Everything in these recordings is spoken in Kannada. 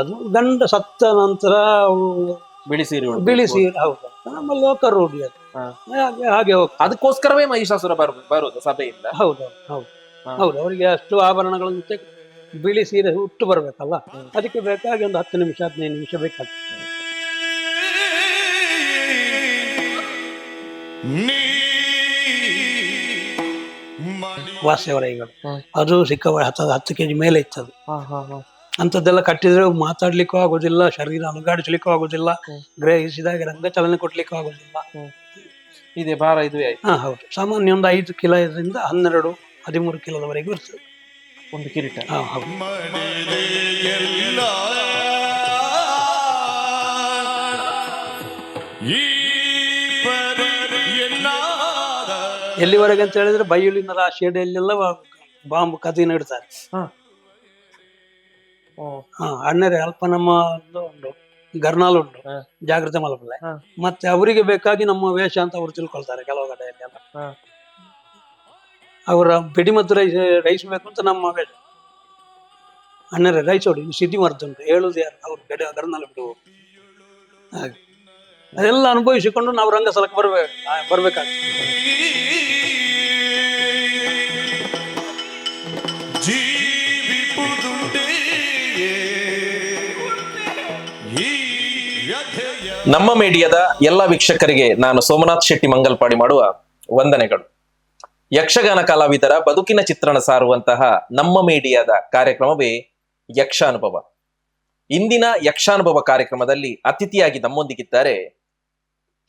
ಅದು ಗಂಡ ಸತ್ತ ನಂತರ ಬಿಳಿ ಸೀರೆ ಬಿಳಿ ಸೀರೆ, ಹೌದು, ನಮ್ಮ ಲೋಕ ರೂಢಿ ಅದು. ಹಾಗೆ ಹೋಗ್ತದೆ. ಅದಕ್ಕೋಸ್ಕರವೇ ಮಹಿಷಾಸುರ ಬರುದು ಸಭೆಯಿಂದ. ಹೌದು ಹೌದು ಹೌದು, ಅವರಿಗೆ ಅಷ್ಟು ಆಭರಣಗಳ ಜೊತೆ ಬಿಳಿ ಸೀರೆ ಹುಟ್ಟು ಬರ್ಬೇಕಲ್ಲ, ಅದಕ್ಕೆ ಬೇಕಾಗಿ ಒಂದು 10 ನಿಮಿಷ 15 ನಿಮಿಷ ಬೇಕಾಗ್ತದೆ. ವಾಸ್ಯವರೈಗಳು ಅದು ಸಿಕ್ಕ 10 kg ಮೇಲೆ ಇತ್ತದು. ಅಂಥದ್ದೆಲ್ಲ ಕಟ್ಟಿದ್ರೆ ಮಾತಾಡ್ಲಿಕ್ಕೂ ಆಗುದಿಲ್ಲ, ಶರೀರ ಅಲುಗಾಡಿಸ್ಲಿಕ್ಕೂ ಆಗುದಿಲ್ಲ, ಗ್ರಹಿಸಿದಾಗ ರಂಗ ಚಲನೆ ಕೊಡ್ಲಿಕ್ಕೂ ಆಗುದಿಲ್ಲ. ಇದೆ ಭಾರ ಇದುವೇ ಆಯ್ತು. ಹೌದು, ಸಾಮಾನ್ಯ ಒಂದು 5 ಕಿಲೋದಿಂದ 12-13 ಕಿಲೋದವರೆಗೂ ಇರ್ತದೆ ಒಂದು ಕಿರೀಟ. ಹೌದು. ಎಲ್ಲಿವರೆಗೆ ಅಂತ ಹೇಳಿದ್ರೆ ಬಯಲಿನ ರಾಶಿಯಡೆಯಲ್ಲೆಲ್ಲ ಬಾಂಬು ಕದಿನ ಇಡ್ತಾರೆ. ಅಣ್ಣರೇ ಅಲ್ಪ ನಮ್ಮ ಉಂಟು, ಗರ್ನಾಲ್ ಉಂಟು, ಜಾಗೃತ ಮಲಪಲೆ, ಮತ್ತೆ ಅವರಿಗೆ ಬೇಕಾಗಿ ನಮ್ಮ ವೇಷ ಅಂತ ಅವರು ತಿಳ್ಕೊಳ್ತಾರೆ ಕೆಲವು ಕಡೆಯಲ್ಲೆಲ್ಲ. ಅವರ ಬೆಡಿಮದ್ದು ರೈಸಬೇಕು ಅಂತ ನಮ್ಮ ವೇಷ. ಅಣ್ಣರೇ ರೈಸ್ ಹೊಡಿ, ಸಿದ್ಧಿ ಮರ್ತುಂಟು, ಹೇಳುದು ಯಾರು, ಅವ್ರು ಗರ್ನಾಲ್ ಬಿಡು. ಹಾಗೆ ಅದೆಲ್ಲ ಅನುಭವಿಸಿಕೊಂಡು ನಾವು ರಂಗಸ್ಥಳಕ್ಕೆ ಬರ್ಬೇಕಾಗ್ತದೆ. ನಮ್ಮ ಮೀಡಿಯಾದ ಎಲ್ಲ ವೀಕ್ಷಕರಿಗೆ ನಾನು ಸೋಮನಾಥ್ ಶೆಟ್ಟಿ ಮಂಗಲ್ಪಾಡಿ ಮಾಡುವ ವಂದನೆಗಳು. ಯಕ್ಷಗಾನ ಕಲಾವಿದರ ಬದುಕಿನ ಚಿತ್ರಣ ಸಾರುವಂತಹ ನಮ್ಮ ಮೀಡಿಯಾದ ಕಾರ್ಯಕ್ರಮವೇ ಯಕ್ಷಾನುಭವ. ಇಂದಿನ ಯಕ್ಷಾನುಭವ ಕಾರ್ಯಕ್ರಮದಲ್ಲಿ ಅತಿಥಿಯಾಗಿ ನಮ್ಮೊಂದಿಗಿದ್ದಾರೆ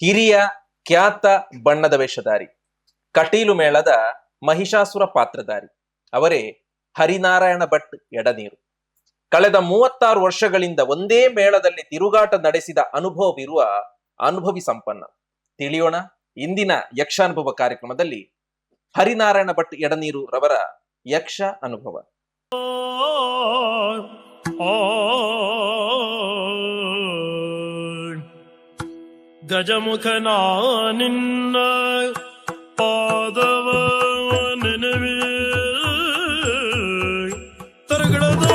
ಹಿರಿಯ ಖ್ಯಾತ ಬಣ್ಣದ ವೇಷಧಾರಿ, ಕಟೀಲು ಮೇಳದ ಮಹಿಷಾಸುರ ಪಾತ್ರಧಾರಿ, ಅವರೇ ಹರಿನಾರಾಯಣ ಭಟ್ ಎಡನೀರು. ಕಳೆದ 36 ವರ್ಷಗಳಿಂದ ಒಂದೇ ಮೇಳದಲ್ಲಿ ತಿರುಗಾಟ ನಡೆಸಿದ ಅನುಭವವಿರುವ ಅನುಭವಿ ಸಂಪನ್ನ. ತಿಳಿಯೋಣ ಇಂದಿನ ಯಕ್ಷಾನುಭವ ಕಾರ್ಯಕ್ರಮದಲ್ಲಿ ಹರಿನಾರಾಯಣ ಭಟ್ ಎಡನೀರು ರವರ ಯಕ್ಷ ಅನುಭವ. ಗಜಮುಖನ ನಿನ್ನ ಪಾದವ ನೆನವಿ ತರಗಡದ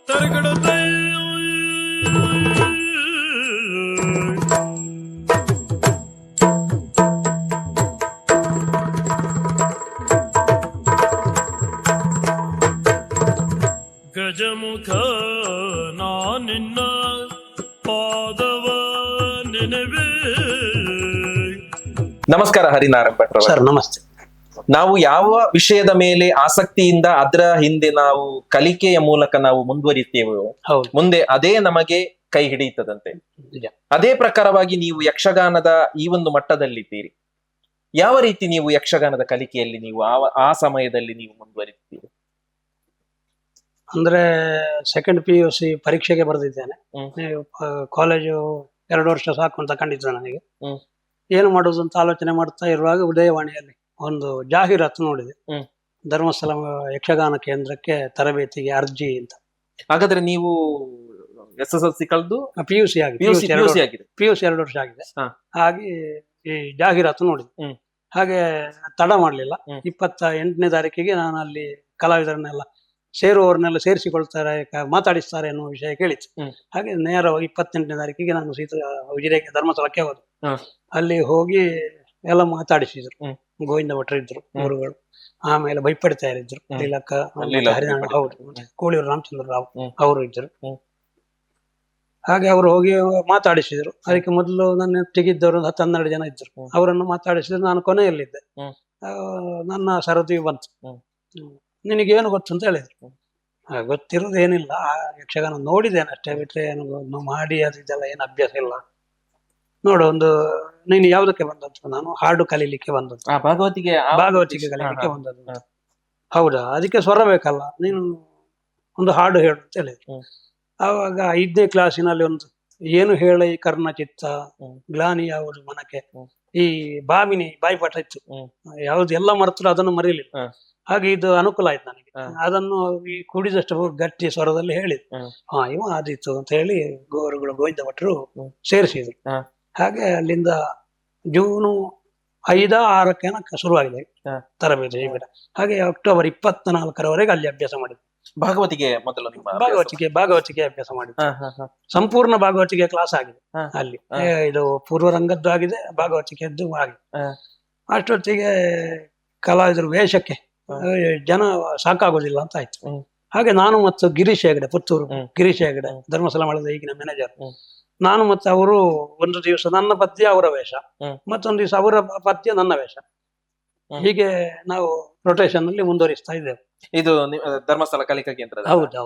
ತರಗಡದೈ ಗಜಮುಖ ನಾ ನಿನ್ನ ಪಾದವ ನೆನವಿ. ನಮಸ್ಕಾರ ಹರಿನಾರಾಯಣ ಭಟ್ ಸರ್. ನಮಸ್ತೆ. ನಾವು ಯಾವ ವಿಷಯದ ಮೇಲೆ ಆಸಕ್ತಿಯಿಂದ ಅದರ ಹಿಂದೆ ನಾವು ಕಲಿಕೆಯ ಮೂಲಕ ನಾವು ಮುಂದುವರಿತೇವೋ ಮುಂದೆ ಅದೇ ನಮಗೆ ಕೈ ಹಿಡಿಯುತ್ತದಂತೆ. ಅದೇ ಪ್ರಕಾರವಾಗಿ ನೀವು ಯಕ್ಷಗಾನದ ಈ ಒಂದು ಮಟ್ಟದಲ್ಲಿದ್ದೀರಿ. ಯಾವ ರೀತಿ ನೀವು ಯಕ್ಷಗಾನದ ಕಲಿಕೆಯಲ್ಲಿ ನೀವು ಆ ಸಮಯದಲ್ಲಿ ನೀವು ಮುಂದುವರಿತೀರಿ? ಅಂದ್ರೆ ಸೆಕೆಂಡ್ PUC ಪರೀಕ್ಷೆಗೆ ಬರೆದಿದ್ದೇನೆ. ಕಾಲೇಜು 2 ವರ್ಷ ಸಾಕು ಅಂತ ಕಂಡಿದ್ದೆ ನನಗೆ. ಏನು ಮಾಡುದು ಅಂತ ಆಲೋಚನೆ ಮಾಡ್ತಾ ಇರುವಾಗ ಉದಯವಾಣಿಯಲ್ಲಿ ಒಂದು ಜಾಹೀರಾತು ನೋಡಿದೆ, ಧರ್ಮಸ್ಥಳ ಯಕ್ಷಗಾನ ಕೇಂದ್ರಕ್ಕೆ ತರಬೇತಿಗೆ ಅರ್ಜಿ ಅಂತ. ಹಾಗಾದ್ರೆ ನೀವು SSLC ಕಳೆದು PUC ಆಗಿದೆ, PUC 2 ವರ್ಷ ಆಗಿದೆ. ಹಾಗೆ ಈ ಜಾಹೀರಾತು ನೋಡಿದೆ. ಹಾಗೆ ತಡ ಮಾಡ್ಲಿಲ್ಲ. 28ನೇ ತಾರೀಕಿಗೆ ನಾನು ಅಲ್ಲಿ ಕಲಾವಿದರನ್ನೆಲ್ಲ ಸೇರುವವರನ್ನೆಲ್ಲ ಸೇರಿಸಿಕೊಳ್ತಾರೆ, ಮಾತಾಡಿಸ್ತಾರೆ ಅನ್ನುವ ವಿಷಯ ಕೇಳಿತ್ತು. ಹಾಗೆ ನೇರ 28ನೇ ತಾರೀಕಿಗೆ ನಾನು ಉಜಿರೆಗೆ ಧರ್ಮಸ್ಥಳಕ್ಕೆ ಹೋದೆ. ಅಲ್ಲಿ ಹೋಗಿ ಎಲ್ಲ ಮಾತಾಡಿಸಿದ್ರು. ಗೋವಿಂದ ಭಟ್ರು ಇದ್ರು, ಗುರುಗಳು, ಆಮೇಲೆ ಬೈಪಡಿತಾ ಇದ್ರು, ಲೀಲಕ್ಕ, ಹರಿನಾರಾಯಣ, ಹೌದು, ಕೋಳಿಯೂರು ರಾಮಚಂದ್ರ ರಾವ್ ಅವರು ಇದ್ರು. ಹಾಗೆ ಅವರು ಹೋಗಿ ಮಾತಾಡಿಸಿದ್ರು. ಅದಕ್ಕೆ ಮೊದಲು ನನ್ನ ತೆಗಿದ್ದವರು 10-12 ಜನ ಇದ್ರು. ಅವರನ್ನು ಮಾತಾಡಿಸಿದ್ರು. ನಾನು ಕೊನೆಯಲ್ಲಿದ್ದೆ. ನನ್ನ ಸರದಿ ಬಂತು. ನಿನಗೇನು ಗೊತ್ತು ಅಂತ ಹೇಳಿದ್ರು. ಗೊತ್ತಿರೋದೇನಿಲ್ಲ, ಯಕ್ಷಗಾನ ನೋಡಿದ್ದೇನೆ ಅಷ್ಟೇ, ಬಿಟ್ರೆ ಏನು ಮಾಡಿ ಅದೆಲ್ಲ ಏನು ಅಭ್ಯಾಸ ಇಲ್ಲ. ನೋಡು, ನೀನು ಯಾವುದಕ್ಕೆ ಬಂದದ್ದು? ನಾನು ಹಾಡು ಕಲೀಲಿಕ್ಕೆ ಬಂದದ್ದು, ಭಾಗವತಿಗೆ ಕಲೀಲಿಕ್ಕೆ ಬಂದದ್ದು. ಹೌದಾ, ಅದಕ್ಕೆ ಸ್ವರ ಬೇಕಲ್ಲ, ನೀನು ಒಂದು ಹಾಡು ಹೇಳು ಅಂತ ಹೇಳಿದ್ರು. ಆವಾಗ 5ನೇ ಕ್ಲಾಸಿನಲ್ಲಿ ಒಂದು ಏನು ಹೇಳ ಈ ಕರ್ಣಚಿತ್ತ ಗ್ಲಾನಿ ಯಾವುದು ಮನಕ್ಕೆ, ಈ ಭಾಮಿನಿ ಬಾಯಿಪಾಠ ಇತ್ತು, ಯಾವ್ದು ಎಲ್ಲ ಮರೆತರು ಅದನ್ನು ಮರೀಲಿಲ್ಲ. ಹಾಗೆ ಇದು ಅನುಕೂಲ ಆಯ್ತು ನನಗೆ. ಅದನ್ನು ಈ ಕುಡಿದಷ್ಟು ಗಟ್ಟಿ ಸ್ವರದಲ್ಲಿ ಹೇಳಿದ್ರು. ಇವ ಆದಿತ್ತು ಅಂತ ಹೇಳಿ ಗುರುಗಳು ಗೋವಿಂದ ಭಟ್ರು ಸೇರಿಸಿದ್ರು. ಹಾಗೆ ಅಲ್ಲಿಂದ ಜೂನ್ 5-6 ಶುರುವಾಗಿದೆ ತರಬೇತಿ ಶಿಬಿರ. ಹಾಗೆ ಅಕ್ಟೋಬರ್ 24ರವರೆಗೆ ಅಲ್ಲಿ ಅಭ್ಯಾಸ ಮಾಡಿದ್ವಿ. ಭಾಗವತಿಗೆ ಮೊದಲು ನಿಮ್ಮ ಭಾಗವತಿಗೆ ಅಭ್ಯಾಸ ಮಾಡಿದ್ದೆ. ಸಂಪೂರ್ಣ ಭಾಗವತಿಗೆ ಕ್ಲಾಸ್ ಆಗಿದೆ ಅಲ್ಲಿ. ಇದು ಪೂರ್ವರಂಗದ್ದು ಆಗಿದೆ, ಭಾಗವತಿಗೆದ್ದು ಆಗಿದೆ. ಅಷ್ಟೊತ್ತಿಗೆ ಕಲಾವಿದರು ವೇಷಕ್ಕೆ ಜನ ಸಾಕಾಗೋದಿಲ್ಲ ಅಂತ ಆಯ್ತು. ಹಾಗೆ ನಾನು ಮತ್ತು ಗಿರೀಶ್ ಹೆಗಡೆ, ಪುತ್ತೂರು ಗಿರೀಶ್ ಹೆಗಡೆ, ಧರ್ಮಸ್ಥಳ ಮಠದ ಈಗಿನ ಮ್ಯಾನೇಜರ್, ನಾನು ಮತ್ತು ಅವರು ಒಂದು ದಿವಸ ನನ್ನ ಪದ್ಯ ಅವರ ವೇಷ, ಮತ್ತೊಂದು ದಿವಸ ಅವರ ಪದ್ಯ ನನ್ನ ವೇಷ, ಹೀಗೆ ನಾವು ರೊಟೇಷನ್ ಅಲ್ಲಿ ಮುಂದುವರಿಸ್ತಾ ಇದ್ದೇವೆ. ಇದು ಧರ್ಮಸ್ಥಳ ಕಲಿಕಾ ಕೇಂದ್ರ. ಹೌದು.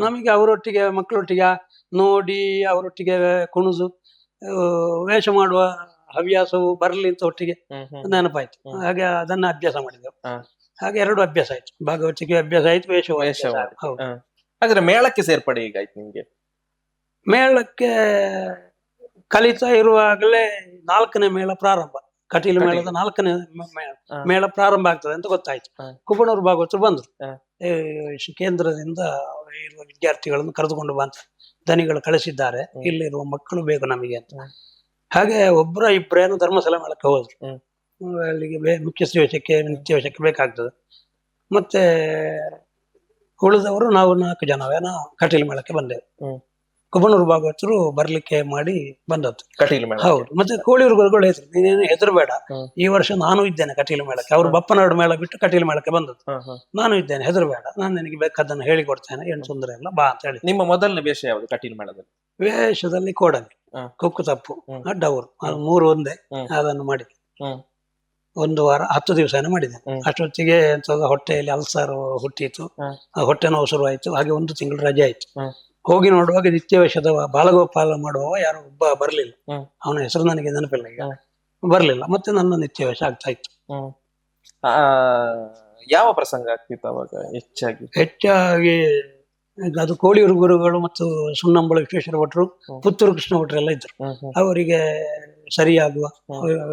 ನಮಗೆ ಅವರೊಟ್ಟಿಗೆ ಮಕ್ಕಳೊಟ್ಟಿಗೆ ನೋಡಿ ಅವರೊಟ್ಟಿಗೆ ಕುಣಿದು ವೇಷ ಮಾಡುವ ಹವ್ಯಾಸವು ಬರಲಿ ಅಂತ ಒಟ್ಟಿಗೆ ನೆನಪಾಯ್ತು. ಹಾಗೆ ಅದನ್ನ ಅಭ್ಯಾಸ ಮಾಡಿದೆವು. ಹಾಗೆ ಎರಡು ಅಭ್ಯಾಸ ಆಯ್ತು, ಭಾಗವತಿಗೆ ಅಭ್ಯಾಸ ಆಯ್ತು, ವೇಷ. ಹಾಗಾದ್ರೆ ಮೇಳಕ್ಕೆ ಸೇರ್ಪಡೆ ಈಗಾಯ್ತು ನಿಮ್ಗೆ? ಮೇಳಕ್ಕೆ ಕಲಿತಾ ಇರುವಾಗಲೇ 4ನೇ ಮೇಳ ಪ್ರಾರಂಭ, ಕಟೀಲು ಮೇಳದ 4ನೇ ಮೇಳ ಪ್ರಾರಂಭ ಆಗ್ತದೆ ಅಂತ ಗೊತ್ತಾಯ್ತು. ಕುಬಣೂರು ಭಾಗವತರು ಬಂದ್ರು, ಕೇಂದ್ರದಿಂದ ಇರುವ ವಿದ್ಯಾರ್ಥಿಗಳನ್ನು ಕರೆದುಕೊಂಡು ಬಂತ, ದನಿಗಳು ಕಳಿಸಿದ್ದಾರೆ, ಇಲ್ಲಿರುವ ಮಕ್ಕಳು ಬೇಕು ನಮಗೆ ಅಂತ. ಹಾಗೆ ಒಬ್ಬರ ಇಬ್ಬರೇನು ಧರ್ಮಸ್ಥಳ ಮೇಳಕ್ಕೆ ಹೋದ್ರು. ಅಲ್ಲಿಗೆ ಮುಖ್ಯ ಶ್ರೀ ವೇಷಕ್ಕೆ, ನಿತ್ಯ ವೇಷಕ್ಕೆ ಬೇಕಾಗ್ತದೆ. ಮತ್ತೆ ಉಳಿದವರು ನಾವು 4 ಜನವೇನೋ ಕಟೀಲು ಮೇಳಕ್ಕೆ ಬಂದೆವು. ಕುಬಣೂರು ಭಾಗವತರು ಬರ್ಲಿಕ್ಕೆ ಮಾಡಿ ಬಂದದ್ದು ಕಟೀಲು ಮೇಳ. ಹೌದು. ಮತ್ತೆ ಕೋಳಿಯೂರು ಗುರುಗಳು ಹೆಸರು, ನೀನೇನು ಹೆದರಬೇಡ, ಈ ವರ್ಷ ನಾನು ಇದ್ದೇನೆ ಕಟೀಲು ಮೇಳಕ್ಕೆ. ಅವರು ಬಪ್ಪನಾಡು ಮೇಳ ಬಿಟ್ಟು ಕಟೀಲು ಮೇಳಕ್ಕೆ ಬಂದದ್ದು. ನಾನು ಇದ್ದೇನೆ, ಹೆದರಬೇಡ, ನಾನು ನಿನಗೆ ಬೇಕಾದನ್ನು ಹೇಳಿಕೊಡ್ತೇನೆ, ಏನು ತೊಂದರೆ ಇಲ್ಲ, ಬಾ ಅಂತ ಹೇಳಿ. ನಿಮ್ಮ ಮೊದಲನೇ ವೇಷ ಯಾವುದು ಕಟೀಲು ಮೇಳದಲ್ಲಿ? ವೇಷದಲ್ಲಿ ಕೋಡಂಗಿ, ಕೊಕ್ಕು ತಪ್ಪು, ಅಡ್ಡವರು, 3 ಒಂದೇ. ಅದನ್ನು ಮಾಡಿದೆ 1 ವಾರ 10 ದಿವಸ ಮಾಡಿದೆ. ಅಷ್ಟೊತ್ತಿಗೆ ಹೊಟ್ಟೆಯಲ್ಲಿ ಅಲ್ಸರ್ ಹುಟ್ಟಿತು, ಹೊಟ್ಟೆ ನೋವು ಶುರುವಾಯಿತು. ಹಾಗೆ 1 ತಿಂಗಳು ರಜೆ ಆಯ್ತು. ಹೋಗಿ ನೋಡುವಾಗ ನಿತ್ಯ ವೇಷದ ಬಾಲಗೋಪಾಲ ಮಾಡುವವ ಯಾರೋ ಒಬ್ಬ ಬರ್ಲಿಲ್ಲ. ಅವನ ಹೆಸರು ನನಗೆ ನೆನಪಿಲ್ಲ, ಈಗ ಬರ್ಲಿಲ್ಲ. ಮತ್ತೆ ನನ್ನ ನಿತ್ಯ ವೇಷ ಆಗ್ತಾ ಇತ್ತು. ಯಾವ ಪ್ರಸಂಗ ಆಗ್ತಿತ್ತು ಅವಾಗ? ಹೆಚ್ಚಾಗಿ ಅದು ಕೋಳಿಯೂರು ಗುರುಗಳು ಮತ್ತು ಸುಣ್ಣಂಬಳ ವಿಶ್ವೇಶ್ವರ ಭಟ್ರು, ಪುತ್ತೂರು ಕೃಷ್ಣ ಭಟ್ರು ಎಲ್ಲ ಇದ್ರು. ಅವರಿಗೆ ಸರಿಯಾಗುವ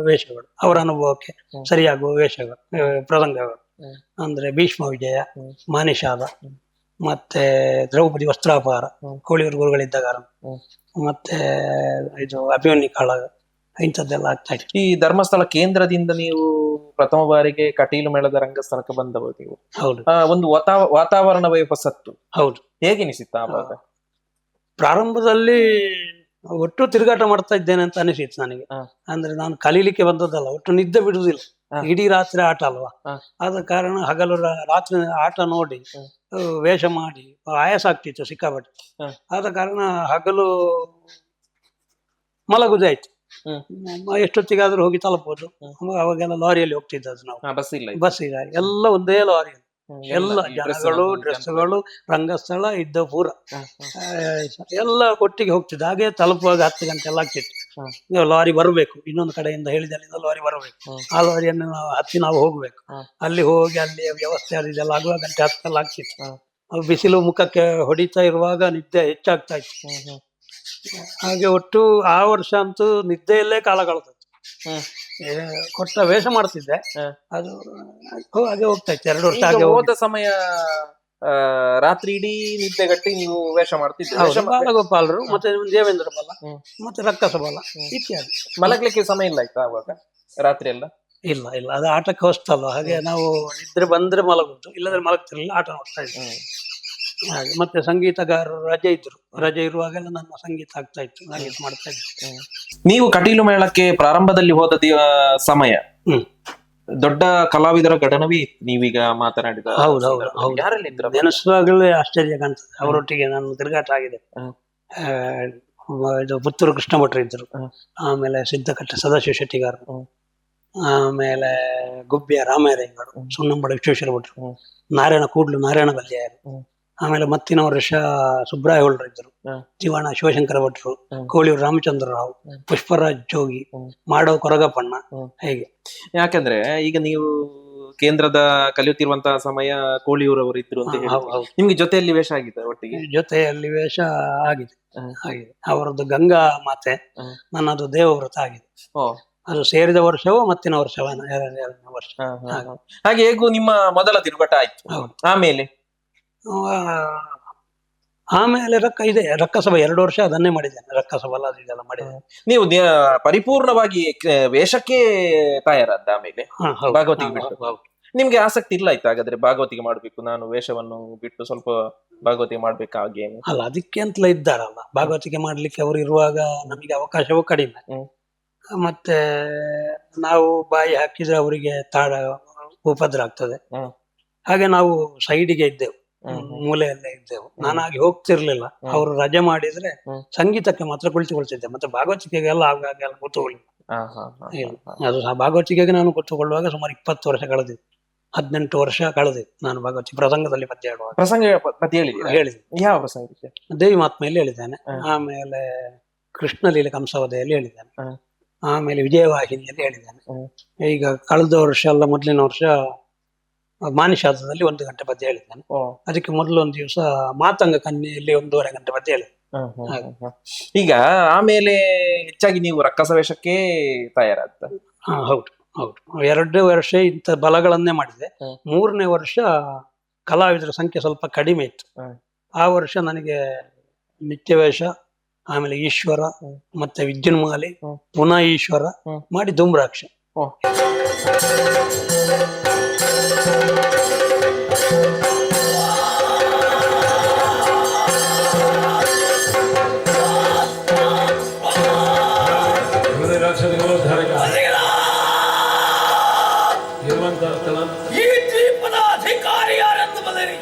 ವೇಷಗಳು, ಅವರ ಅನುಭವಕ್ಕೆ ಸರಿಯಾಗುವ ವೇಷಗಳು, ಪ್ರಸಂಗಗಳು ಅಂದ್ರೆ ಭೀಷ್ಮ ವಿಜಯ, ಮಾನಿಷಾದ, ಮತ್ತೆ ದ್ರೌಪದಿ ವಸ್ತ್ರಾಪಹಾರ, ಕೋಳಿಯೂರು ಗುರುಗಳಿದ್ದಾಗ, ಮತ್ತೆ ಇದು ಅಭಿಮನ್ಯು ಕಾಳಗ, ಇಂಥದ್ದೆಲ್ಲ ಆಗ್ತಾ ಇತ್ತು. ಈ ಧರ್ಮಸ್ಥಳ ಕೇಂದ್ರದಿಂದ ನೀವು ಪ್ರಥಮ ಬಾರಿಗೆ ಕಟೀಲು ಮೇಳದ ರಂಗಸ್ಥಳಕ್ಕೆ ಬಂದವರು ನೀವು. ಹೌದು. ಒಂದು ವಾತಾವರಣವೇ ಹೊಸತ್ತು. ಹೌದು. ಹೇಗೆನಿಸಿತ್ತ ಆವಾಗ? ಪ್ರಾರಂಭದಲ್ಲಿ ಒಟ್ಟು ತಿರುಗಾಟ ಮಾಡ್ತಾ ಇದ್ದೇನೆ ಅಂತ ಅನಿಸಿತ್ತು ನನಗೆ. ಅಂದ್ರೆ ನಾನು ಕಲೀಲಿಕ್ಕೆ ಬಂದದ್ದಲ್ಲ, ಒಟ್ಟು ನಿದ್ದೆ ಬಿಡುವುದಿಲ್ಲ, ಇಡೀ ರಾತ್ರಿ ಆಟ ಅಲ್ವಾ. ಆದ ಕಾರಣ ಹಗಲು ರಾತ್ರಿ ಆಟ ನೋಡಿ ವೇಷ ಮಾಡಿ ಆಯಾಸ ಆಗ್ತಿತ್ತು ಸಿಕ್ಕಾಪಟ್ಟೆ. ಆದ ಕಾರಣ ಹಗಲು ಮಲಗುದೇ ಆಯ್ತು. ಎಷ್ಟೊತ್ತಿಗಾದ್ರೂ ಹೋಗಿ ತಲುಪಬಹುದು. ಅವಾಗೆಲ್ಲ ಲಾರಿಯಲ್ಲಿ ಹೋಗ್ತಿದ್ದದ್ದು ನಾವು, ಬಸ್ ಇಲ್ಲ, ಎಲ್ಲ ಒಂದೇ ಲಾರಿಯಲ್ಲಿ, ಎಲ್ಲ ಜನಗಳು, ಡ್ರೆಸ್ಗಳು, ರಂಗಸ್ಥಳ ಇದ್ದ ಪೂರ ಎಲ್ಲ ಒಟ್ಟಿಗೆ ಹೋಗ್ತಿದ್ದ. ಹಾಗೆ ತಲುಪುವಾಗ 10 ಗಂಟೆ ಎಲ್ಲ ಆಗ್ತಿತ್ತು. ಲಾರಿ ಬರಬೇಕು, ಇನ್ನೊಂದು ಕಡೆಯಿಂದ ಹೇಳಿದ ಅಲ್ಲಿಂದ ಲಾರಿ ಬರಬೇಕು, ಆ ಲಾರಿಯನ್ನು ಹತ್ತಿ ನಾವು ಹೋಗ್ಬೇಕು. ಅಲ್ಲಿ ಹೋಗಿ ಅಲ್ಲಿ ವ್ಯವಸ್ಥೆ ಅದೆಲ್ಲ ಆಗುವ 10 ಗಂಟೆ ಆಗ್ತಿತ್ತು. ಬಿಸಿಲು ಮುಖಕ್ಕೆ ಹೊಡಿತಾ ಇರುವಾಗ ನಿದ್ದೆ ಹೆಚ್ಚಾಗ್ತಾ ಇತ್ತು. ಹಾಗೆ ಒಟ್ಟು ಆ ವರ್ಷ ಅಂತೂ ನಿದ್ದೆಯಲ್ಲೇ ಕಾಲ ಕಳೆದದ್ದು. ಕೊಟ್ಟ ವೇಷ ಮಾಡ್ತಿದ್ದೆ, ಅದು ಹಾಗೆ ಹೋಗ್ತಾ ಇತ್ತು. 2 ವರ್ಷ ಹಾಗೆ ಹೋದ ಸಮಯ. ರಾತ್ರಿ ಇಡೀ ನಿದ್ದೆಗಟ್ಟಿ ನೀವು ವೇಷ ಮಾಡ್ತಿದ್ದೆ. ಬಾಲಗೋಪಾಲರು, ಮತ್ತೆ ದೇವೇಂದ್ರ ಬಲ, ಮತ್ತೆ ರಕ್ಕಸ ಬಲ ಇತ್ಯಾದಿ. ಮಲಗ್ಲಿಕ್ಕೆ ಸಮಯ ಇಲ್ಲ ಆಯ್ತಾ ಅವಾಗ ರಾತ್ರಿ ಎಲ್ಲ? ಇಲ್ಲ, ಅದು ಆಟಕ್ಕೆ ಹೊಸ್ತಲ್ವ, ಹಾಗೆ ನಾವು ನಿದ್ರೆ ಬಂದ್ರೆ ಮಲಗುದು, ಇಲ್ಲದ್ರೆ ಮಲಗ್ತಿರ್ಲಿಲ್ಲ, ಆಟ ನೋಡ್ತಾ ಇದ್ವಿ. ಹಾಗೆ ಮತ್ತೆ ಸಂಗೀತಗಾರರು ರಜೆ ಇದ್ರು, ರಜೆ ಇರುವಾಗೆಲ್ಲ ನನ್ನ ಸಂಗೀತ ಆಗ್ತಾ ಇತ್ತು, ಸಂಗೀತ ಮಾಡ್ತಾ ಇದ್ದೆ. ನೀವು ಕಟೀಲು ಮೇಳಕ್ಕೆ ಪ್ರಾರಂಭದಲ್ಲಿ ಹೋದ ಸಮಯ ದೊಡ್ಡ ಕಲಾವಿದರ ಘಟನವೇ ನೀವೀಗ ಮಾತನಾಡಿದ. ಯಾರಲ್ಲಿ ನೆನೆಸುವಾಗಲೇ ಆಶ್ಚರ್ಯ ಕಾಣ್ತದೆ. ಅವರೊಟ್ಟಿಗೆ ನಾನು ತಿರುಗಾಟ ಆಗಿದೆ. ಇದು ಪುತ್ತೂರು ಕೃಷ್ಣ ಭಟ್ರು ಇದ್ರು, ಆಮೇಲೆ ಸಿದ್ದಕಟ್ಟೆ ಸದಾಶಿವ ಶೆಟ್ಟಿಗಾರರು, ಆಮೇಲೆ ಗುಬ್ಬಿಯ ರಾಮಯ್ಯರು, ಸುಣ್ಣಂಬಳ ವಿಶ್ವೇಶ್ವರ ಭಟ್ರು, ನಾರಾಯಣ ಕೂಡ್ಲು ನಾರಾಯಣ ಬಲ್ಯಾಯರು, ಆಮೇಲೆ ಮತ್ತಿನ ವರ್ಷ ಸುಬ್ರಾಯ ಹೊಳ್ರು ಇದ್ರು, ಜೀವಣ ಶಿವಶಂಕರ ಭಟ್ರು, ಕೋಳಿಯೂರು ರಾಮಚಂದ್ರ ರಾವ್, ಪುಷ್ಪರಾಜ್ ಜೋಗಿ, ಮಾಡೋ ಕೊರಗಪ್ಪಣ್ಣ. ಹೇಗೆ ಯಾಕಂದ್ರೆ ಈಗ ನೀವು ಕೇಂದ್ರದ ಕಲಿಯುತ್ತಿರುವಂತಹ ಸಮಯ ಕೋಳಿಯೂರವರು ಇದ್ರು ಅಂತ ಹೇಳಿ ನಿಮ್ಗೆ ಜೊತೆಯಲ್ಲಿ ವೇಷ ಆಗಿದೆ? ಒಟ್ಟಿಗೆ ಜೊತೆಯಲ್ಲಿ ವೇಷ ಆಗಿದೆ. ಅವರದ್ದು ಗಂಗಾ ಮಾತೆ, ನನ್ನದು ದೇವವ್ರತ ಆಗಿದೆ. ಅದು ಸೇರಿದ ವರ್ಷವೋ ಮತ್ತಿನ ವರ್ಷವೋ 2ನೇ ವರ್ಷ. ಹಾಗೆ ಹೇಗೂ ನಿಮ್ಮ ಮೊದಲ ತಿರುಗಾಟ ಆಯ್ತು. ಆಮೇಲೆ ರಕ್ಕಸಭಾ 2 ವರ್ಷ ಅದನ್ನೇ ಮಾಡಿದ್ದೇನೆ. ರಕ್ಕಸಭಾ ಇದೆಲ್ಲ ಮಾಡಿದ್ದೇನೆ. ನೀವು ಪರಿಪೂರ್ಣವಾಗಿ ವೇಷಕ್ಕೆ ತಯಾರಾದ ಆಮೇಲೆ ಭಾಗವತಿಗೆ ಬಿಟ್ಟು? ನಿಮ್ಗೆ ಆಸಕ್ತಿ ಇಲ್ಲ ಆಯ್ತಾ ಹಾಗಾದ್ರೆ ಭಾಗವತಿಗೆ ಮಾಡ್ಬೇಕು, ನಾನು ವೇಷವನ್ನು ಬಿಟ್ಟು ಸ್ವಲ್ಪ ಭಾಗವತಿಗೆ ಮಾಡ್ಬೇಕಾಗೆ? ಅಲ್ಲ, ಅದಕ್ಕೆ ಅಂತಲೇ ಇದ್ದಾರಲ್ಲ, ಭಾಗವತಿಕೆ ಮಾಡ್ಲಿಕ್ಕೆ ಅವರು ಇರುವಾಗ ನಮಗೆ ಅವಕಾಶವೂ ಕಡಿಮೆ. ಮತ್ತೆ ನಾವು ಬಾಯಿ ಹಾಕಿದ್ರೆ ಅವರಿಗೆ ತಾಳ ಉಪದ್ರ ಆಗ್ತದೆ. ಹಾಗೆ ನಾವು ಸೈಡಿಗೆ ಇದ್ದೆವು, ಮೂಲೆಯಲ್ಲೇ ಇದ್ದೆವು. ನಾನಾಗಿ ಹೋಗ್ತಿರ್ಲಿಲ್ಲ. ಅವರು ರಜೆ ಮಾಡಿದ್ರೆ ಸಂಗೀತಕ್ಕೆ ಮಾತ್ರ ಕುಳಿತುಕೊಳ್ತಿದ್ದೆ, ಮತ್ತೆ ಭಾಗವತಿಕೆಗೆಲ್ಲ ಆಗಾಗೆಲ್ಲ ಕೂತುಕೊಳ್ಳಿಲ್ಲ. ಅದು ಭಾಗವತಿಕೆಗೆ ನಾನು ಕೂತುಕೊಳ್ಳುವಾಗ ಸುಮಾರು 20 ವರ್ಷ ಕಳೆದಿತ್ತು, 18 ವರ್ಷ ಕಳೆದಿತ್ತು ನಾನು ಭಾಗವತಿ ಪ್ರಸಂಗದಲ್ಲಿ ಪದ್ಯ ಹೇಳುವಾಗ. ಪ್ರಸಂಗ ಹೇಳಿದೆ? ಯಾವ ಪ್ರಸಂಗಕ್ಕೆ? ದೇವಿ ಮಾತ್ಮೆಯಲ್ಲಿ ಹೇಳಿದ್ದೇನೆ, ಆಮೇಲೆ ಕೃಷ್ಣಲೀಲೆ ಕಂಸವದೆಯಲ್ಲಿ ಹೇಳಿದ್ದೇನೆ, ಆಮೇಲೆ ವಿಜಯವಾಹಿನಿಯಲ್ಲಿ ಹೇಳಿದ್ದೇನೆ. ಈಗ ಕಳೆದ ವರ್ಷ ಅಲ್ಲ, ಮೊದಲಿನ ವರ್ಷ ಮಾನಿಷಾದದಲ್ಲಿ 1 ಗಂಟೆ ಪದ್ಯ ಹೇಳಿದ್ದೇನೆ. ಅದಕ್ಕೆ ಮೊದಲು ಒಂದು ದಿವಸ ಮಾತಂಗ ಕನ್ಯೆಯಲ್ಲಿ 1.5 ಗಂಟೆ ಪದ್ಯ ಹೇಳಿದ್ದೇನೆ. ಈಗ ಆಮೇಲೆ ಹೆಚ್ಚಾಗಿ ನೀವು ರಕ್ಕಸ ವೇಷಕ್ಕೆ ತಯಾರಾಗ್ತ? ಹೌದು ಹೌದು, 2 ವರ್ಷ ಇಂಥ ಬಲಗಳನ್ನೇ ಮಾಡಿದೆ. 3ನೇ ವರ್ಷ ಕಲಾವಿದರ ಸಂಖ್ಯೆ ಸ್ವಲ್ಪ ಕಡಿಮೆ ಇತ್ತು. ಆ ವರ್ಷ ನನಗೆ ನಿತ್ಯವೇಷ, ಆಮೇಲೆ ಈಶ್ವರ, ಮತ್ತೆ ವಿದ್ಯುನ್ಮಾಲಿ, ಪುನಃ ಈಶ್ವರ ಮಾಡಿ ಧೂಮ್ರಾಕ್ಷ. ಈ ದ್ವೀಪದ ಅಧಿಕಾರಿ ಯಾರೆಂದು ಬದಲಿ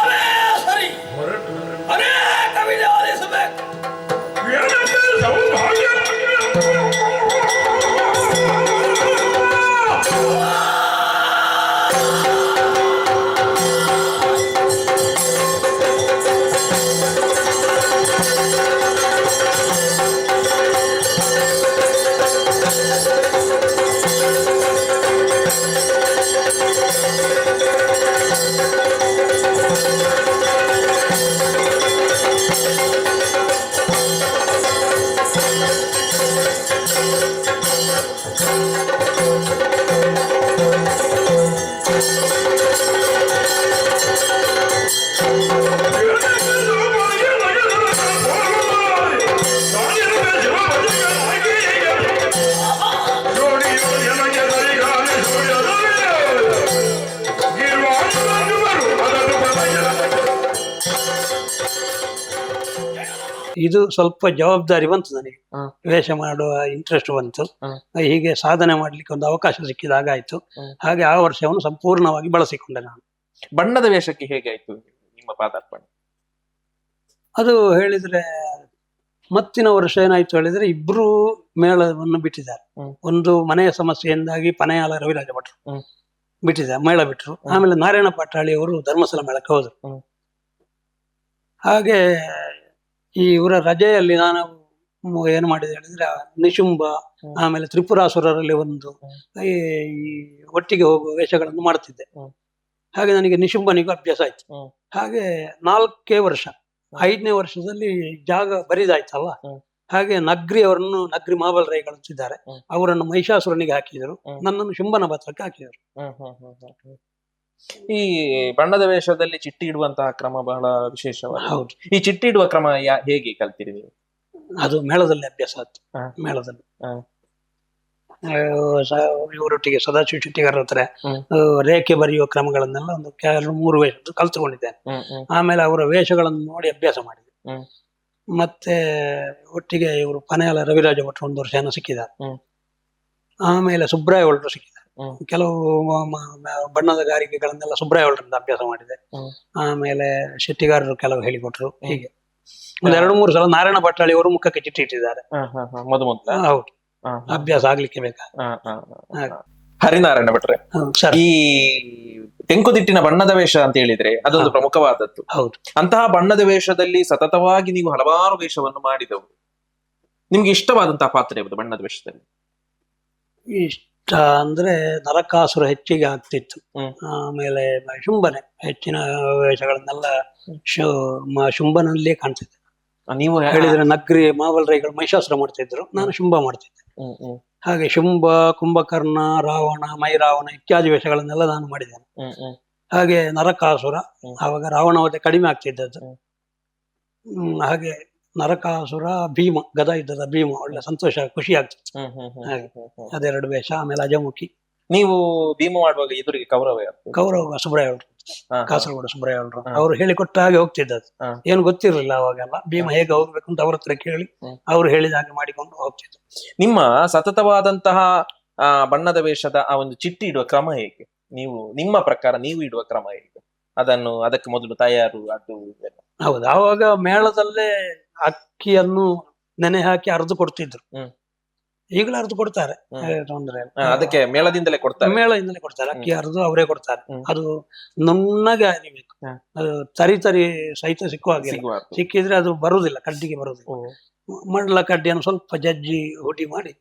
ಅನೇಕ ವಿಚಾರಿಸಬೇಕು. ಇದು ಸ್ವಲ್ಪ ಜವಾಬ್ದಾರಿ ಬಂತು ನನಗೆ, ವೇಷ ಮಾಡುವ ಇಂಟ್ರೆಸ್ಟ್ ಬಂತು. ಹೀಗೆ ಸಾಧನೆ ಮಾಡ್ಲಿಕ್ಕೆ ಒಂದು ಅವಕಾಶ ಸಿಕ್ಕಿದಾಗ ಆಯ್ತು. ಹಾಗೆ ಆ ವರ್ಷವನ್ನು ಸಂಪೂರ್ಣವಾಗಿ ಬಳಸಿಕೊಂಡೆ ನಾನು. ಬಣ್ಣದ ವೇಷಕ್ಕೆ ಹೇಗಾಯ್ತು ನಿಮ್ಮ ಪಾದಾರ್ಪಣೆ? ಅದು ಹೇಳಿದ್ರೆ ಮತ್ತಿನ ವರ್ಷ ಏನಾಯ್ತು ಹೇಳಿದ್ರೆ, ಇಬ್ರು ಮೇಳವನ್ನು ಬಿಟ್ಟಿದ್ದಾರೆ. ಒಂದು ಮನೆಯ ಸಮಸ್ಯೆಯಿಂದಾಗಿ ಪನೆಯಾಲ ರವಿರಾಜ ಭಟ್ರು ಬಿಟ್ಟಿದ್ದಾರೆ, ಮೇಳ ಬಿಟ್ರು. ಆಮೇಲೆ ನಾರಾಯಣ ಪಾಟಾಳಿಯವರು ಧರ್ಮಸ್ಥಳ ಮೇಳಕ್ಕೆ ಹೋದ್ರು. ಹಾಗೆ ಈ ಇವರ ರಜೆಯಲ್ಲಿ ನಾನು ಏನು ಮಾಡಿದೆ ಹೇಳಿದ್ರೆ, ನಿಶುಂಬ ಆಮೇಲೆ ತ್ರಿಪುರಾಸುರರಲ್ಲಿ ಒಂದು ಈ ಒಟ್ಟಿಗೆ ಹೋಗುವ ವೇಷಗಳನ್ನು ಮಾಡ್ತಿದ್ದೆ. ಹಾಗೆ ನನಗೆ ನಿಶುಂಬನಿಗೂ ಅಭ್ಯಾಸ ಆಯ್ತು. ಹಾಗೆ 4 ವರ್ಷ, 5ನೇ ವರ್ಷದಲ್ಲಿ ಜಾಗ ಬರಿದಾಯ್ತಲ್ಲ, ಹಾಗೆ ನಗ್ರಿ ಅವರನ್ನು, ನಗ್ರಿ ಮಾಬಲ್ ರೈಗಳಿದ್ದಾರೆ, ಅವರನ್ನು ಮಹಿಷಾಸುರನಿಗೆ ಹಾಕಿದರು, ನನ್ನನ್ನು ಶುಂಭನ ಪಾತ್ರಕ್ಕೆ ಹಾಕಿದರು. ಈ ಬಣ್ಣದ ವೇಷದಲ್ಲಿ ಚಿಟ್ಟಿ ಇಡುವಂತಹ ಕ್ರಮ ಬಹಳ ವಿಶೇಷವಾದ. ಹೌದು. ಈ ಚಿಟ್ಟಿ ಇಡುವ ಕ್ರಮ ಹೇಗೆ ಕಲ್ತೀರಿ ನೀವು? ಅದು ಮೇಳದಲ್ಲಿ ಅಭ್ಯಾಸ ಆಯ್ತು. ಮೇಳದಲ್ಲಿ ಇವರೊಟ್ಟಿಗೆ ಸದಾಶಿವ ಶೆಟ್ಟಿಗಾರ ಹತ್ರ ರೇಖೆ ಬರೆಯುವ ಕ್ರಮಗಳನ್ನೆಲ್ಲ ಒಂದು 3 ವೇಷ ಕಲ್ತುಕೊಂಡಿದ್ದೇನೆ. ಆಮೇಲೆ ಅವರ ವೇಷಗಳನ್ನು ನೋಡಿ ಅಭ್ಯಾಸ ಮಾಡಿದೆ. ಮತ್ತೆ ಒಟ್ಟಿಗೆ ಇವರು ಪನೆಯಾಲ ರವಿರಾಜ ಭಟ್ರು 1 ವರ್ಷ ಏನೋ ಸಿಕ್ಕಿದ್ದಾರೆ. ಆಮೇಲೆ ಸುಬ್ರಾಯ ಒಳ್ರು ಸಿಕ್ಕಿದ್ದಾರೆ. ಕೆಲವು ಬಣ್ಣದ ಗಾರಿಕೆಗಳನ್ನೆಲ್ಲ ಸುಬ್ರಾಯ ಒಳ್ರಿಂದ ಅಭ್ಯಾಸ ಮಾಡಿದೆ. ಆಮೇಲೆ ಶೆಟ್ಟಿಗಾರರು ಕೆಲವು ಹೇಳಿಕೊಟ್ರು. ಹೀಗೆ ಒಂದು 2-3 ಸಲ ನಾರಾಯಣ ಭಟ್ಟಾಳಿ ಅವರು ಮುಖಕ್ಕೆ ಚಿಟ್ಟಿ ಇಟ್ಟಿದ್ದಾರೆ. ಹೌದು, ಅಭ್ಯಾಸ ಆಗ್ಲಿಕ್ಕೆ ಬೇಕಾ. ಹರಿನಾರಾಯಣ ಭಟ್ರೆ, ಈ ತೆಂಕುದಿಟ್ಟಿನ ಬಣ್ಣದ ವೇಷ ಅಂತ ಹೇಳಿದ್ರೆ ಅದೊಂದು ಪ್ರಮುಖವಾದದ್ದು. ಹೌದು. ಅಂತಹ ಬಣ್ಣದ ವೇಷದಲ್ಲಿ ಸತತವಾಗಿ ನೀವು ಹಲವಾರು ವೇಷವನ್ನು ಮಾಡಿದವರು. ನಿಮ್ಗೆ ಇಷ್ಟವಾದಂತಹ ಪಾತ್ರ ಯಾವುದು ಬಣ್ಣದ ವೇಷದಲ್ಲಿ? ಇಷ್ಟ ಅಂದ್ರೆ ನರಕಾಸುರ ಹೆಚ್ಚಿಗೆ ಆಗ್ತಿತ್ತು. ಆಮೇಲೆ ಶುಂಭನೆ ಹೆಚ್ಚಿನ ವೇಷಗಳನ್ನೆಲ್ಲ ಶುಂಭನಲ್ಲೇ ಕಾಣ್ತಿದ್ದೆ. ನೀವು ಹೇಳಿದ್ರೆ ನಗ್ರಿ ಮಾವಲ್ ರೈಗಳು ಮಹಿಷಾಸುರ ಮಾಡ್ತಿದ್ರು, ನಾನು ಶುಂಭ ಮಾಡ್ತಿದ್ದೆ. ಹಾಗೆ ಶುಂಭ, ಕುಂಭಕರ್ಣ, ರಾವಣ, ಮೈರಾವಣ ಇತ್ಯಾದಿ ವೇಷಗಳನ್ನೆಲ್ಲ ನಾನು ಮಾಡಿದ್ದೇನೆ. ಹಾಗೆ ನರಕಾಸುರ, ಆವಾಗ ರಾವಣವಧೆ ಕಡಿಮೆ ಆಗ್ತಿದ್ದದ್ದು. ಹಾಗೆ ನರಕಾಸುರ, ಭೀಮ, ಗದಾ ಯುದ್ಧದ ಭೀಮ, ಒಳ್ಳೆ ಸಂತೋಷ ಖುಷಿ ಆಗ್ತಿತ್ತು. ಹಾಗೆ ಅದೆರಡು ವೇಷ. ಆಮೇಲೆ ಅಜಮುಖಿ ನೀವು ಭೀಮ ಮಾಡುವಾಗ ಎದುರಿಗೆ ಕೌರವ ಯಾರು? ಕೌರವ ಸುಬ್ರಾಯ ಕಾಸರಗೋಡು ಸುಬ್ರಾಯ ಅವರು ಹೇಳಿಕೊಟ್ಟ ಹಾಗೆ ಹೋಗ್ತಿದ್ದದ್ದು. ಏನು ಗೊತ್ತಿರಲಿಲ್ಲ ಅವಾಗೆಲ್ಲ. ಭೀಮ ಹೇಗೆ ಹೋಗ್ಬೇಕು ಅಂತ ಅವ್ರ ಹತ್ರ ಕೇಳಿ ಅವ್ರು ಹೇಳಿದ ಹಾಗೆ ಮಾಡಿಕೊಂಡು ಹೋಗ್ತಿದ್ರು. ನಿಮ್ಮ ಸತತವಾದಂತಹ ಬಣ್ಣದ ವೇಷದ ಆ ಒಂದು ಚಿಟ್ಟಿ ಇಡುವ ಕ್ರಮ ಹೇಗೆ? ನಿಮ್ಮ ಪ್ರಕಾರ ನೀವು ಇಡುವ ಕ್ರಮ ಹೇಗೆ? ಅದಕ್ಕೆ ಮೊದಲು ತಯಾರು ಅದು ಹೌದು, ಆವಾಗ ಮೇಳದಲ್ಲೇ ಅಕ್ಕಿಯನ್ನು ನೆನೆ ಹಾಕಿ ಅರ್ದು ಕೊಡ್ತಿದ್ರು. ಈಗಲೂ ಅರ್ದು ಕೊಡ್ತಾರೆ, ತೊಂದ್ರೆ ಇಲ್ಲ. ಅದಕ್ಕೆ ಮೇಳದಿಂದಲೇ ಕೊಡ್ತಾರೆ ಅಕ್ಕಿ ಅರ್ದು ಅವರೇ ಕೊಡ್ತಾರೆ. ಅದು ನುಣ್ಣಗೆ ಅರಿಬೇಕು, ಅದು ತರಿ ಸಹಿತ ಸಿಕ್ಕಿದ್ರೆ ಅದು ಬರುದಿಲ್ಲ, ಕಡ್ಡಿಗೆ ಬರುದಿಲ್ಲ. ಮಡ್ಲ ಕಡ್ಡಿಯನ್ನು ಸ್ವಲ್ಪ ಜಜ್ಜಿ ಹುಡಿ ಮಾಡಿ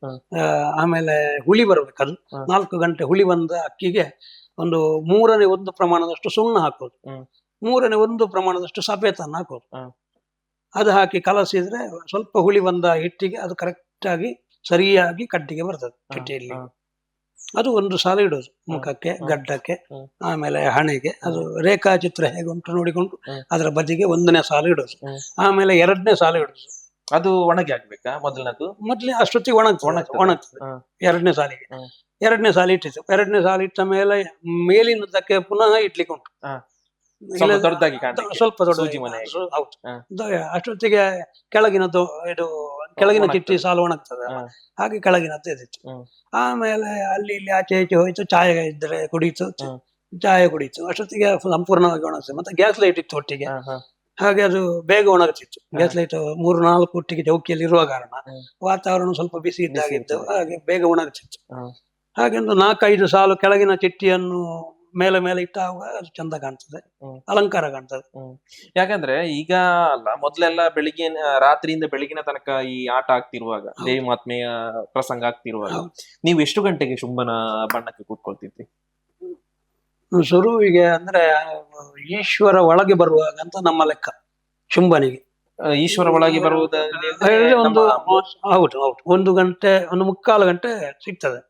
ಆಮೇಲೆ ಹುಳಿ ಬರ್ಬೇಕು. ಅದು 4 ಗಂಟೆ ಹುಳಿ ಬಂದ ಅಕ್ಕಿಗೆ ಒಂದು 1/3 ಪ್ರಮಾಣದಷ್ಟು ಸುಣ್ಣ ಹಾಕೋದು, 1/3 ಪ್ರಮಾಣದಷ್ಟು ಸಫೇತನ್ನು ಹಾಕೋದು. ಅದು ಹಾಕಿ ಕಲಸಿದ್ರೆ ಸ್ವಲ್ಪ ಹುಳಿ ಬಂದ ಹಿಟ್ಟಿಗೆ ಅದು ಕರೆಕ್ಟ್ ಆಗಿ ಸರಿಯಾಗಿ ಕಡ್ಡಿಗೆ ಬರ್ತದೆ ಚಿಟ್ಟಿಯಲ್ಲಿ. ಅದು ಒಂದು ಸಾಲು ಇಡೋದು ಮುಖಕ್ಕೆ, ಗಡ್ಡಕ್ಕೆ, ಆಮೇಲೆ ಹಣೆಗೆ. ಅದು ರೇಖಾಚಿತ್ರ ಹೇಗೆ ಉಂಟು ನೋಡಿಕೊಂಡು ಅದರ ಬದಿಗೆ 1ನೇ ಸಾಲು ಇಡೋದು, ಆಮೇಲೆ 2ನೇ ಸಾಲು ಇಡೋದು. ಅದು ಒಣಗಿ ಆಗ್ಬೇಕಾ? ಮೊದಲೇ ಅಷ್ಟೊತ್ತಿಗೆ ಒಣಗ್ತದೆ. 2ನೇ ಸಾಲಿಗೆ 2ನೇ ಸಾಲು ಇಟ್ಟಿತ್ತು. 2ನೇ ಸಾಲು ಇಟ್ಟ ಮೇಲೆ ಮೇಲಿನದಕ್ಕೆ ಪುನಃ ಇಡ್ಲಿಕ್ಕೆ ಉಂಟು, ಸ್ವಲ್ಪ ದೊಡ್ಡ. ಅಷ್ಟೊತ್ತಿಗೆ ಕೆಳಗಿನದ್ದು ಕೆಳಗಿನ ಚಿಟ್ಟಿ ಸಾಲು ಒಣಗ್ತದೆ, ಹಾಗೆ ಕೆಳಗಿನದ್ದು ಇದಿತ್ತು. ಆಮೇಲೆ ಅಲ್ಲಿ ಇಲ್ಲಿ ಆಚೆ ಈಚೆ ಹೋಯ್ತು. ಚಾಯ ಇದ್ರೆ ಕುಡೀತು, ಚಾಯ ಕುಡೀತು. ಅಷ್ಟೊತ್ತಿಗೆ ಸಂಪೂರ್ಣವಾಗಿ ಒಣಗ್ತದೆ. ಮತ್ತೆ ಗ್ಯಾಸ್ ಲೈಟ್ ಇತ್ತು ಒಟ್ಟಿಗೆ, ಹಾಗೆ ಅದು ಬೇಗ ಒಣಗುತ್ತಿತ್ತು. ಗ್ಯಾಸ್ ಲೈಟ್ 3-4 ಒಟ್ಟಿಗೆ ಚೌಕಿಯಲ್ಲಿ ಇರುವ ಕಾರಣ ವಾತಾವರಣ ಸ್ವಲ್ಪ ಬಿಸಿ ಇದ್ದಾಗಿತ್ತು, ಹಾಗೆ ಬೇಗ ಒಣಗುತ್ತಿತ್ತು. ಹಾಗೆ ಒಂದು 4-5 ಸಾಲು ಕೆಳಗಿನ ಚಿಟ್ಟಿಯನ್ನು ಮೇಲೆ ಇಟ್ಟಾಗ ಅದು ಚಂದ ಕಾಣ್ತದೆ, ಅಲಂಕಾರ ಕಾಣ್ತದೆ. ಯಾಕಂದ್ರೆ ಈಗ ಅಲ್ಲ, ಮೊದ್ಲೆಲ್ಲ ಬೆಳಿಗ್ಗೆ ರಾತ್ರಿಯಿಂದ ಬೆಳಗಿನ ತನಕ ಈ ಆಟ ಆಗ್ತಿರುವಾಗ, ದೇವಿ ಮಾತ್ಮೆಯ ಪ್ರಸಂಗ ಆಗ್ತಿರುವಾಗ ನೀವು ಎಷ್ಟು ಗಂಟೆಗೆ ಶುಂಭನ ಬಣ್ಣಕ್ಕೆ ಕೂತ್ಕೊಳ್ತಿದ್ರಿ? ಶುರುವಿಗೆ ಅಂದ್ರೆ ಈಶ್ವರ ಒಳಗೆ ಬರುವಾಗ ಅಂತ ನಮ್ಮ ಲೆಕ್ಕ. ಶುಂಭನಿಗೆ ಈಶ್ವರ ಒಳಗೆ ಬರುವುದು ಹೌದು, 1 ಗಂಟೆ 1/4 ಗಂಟೆ ಸಿಗ್ತದೆ.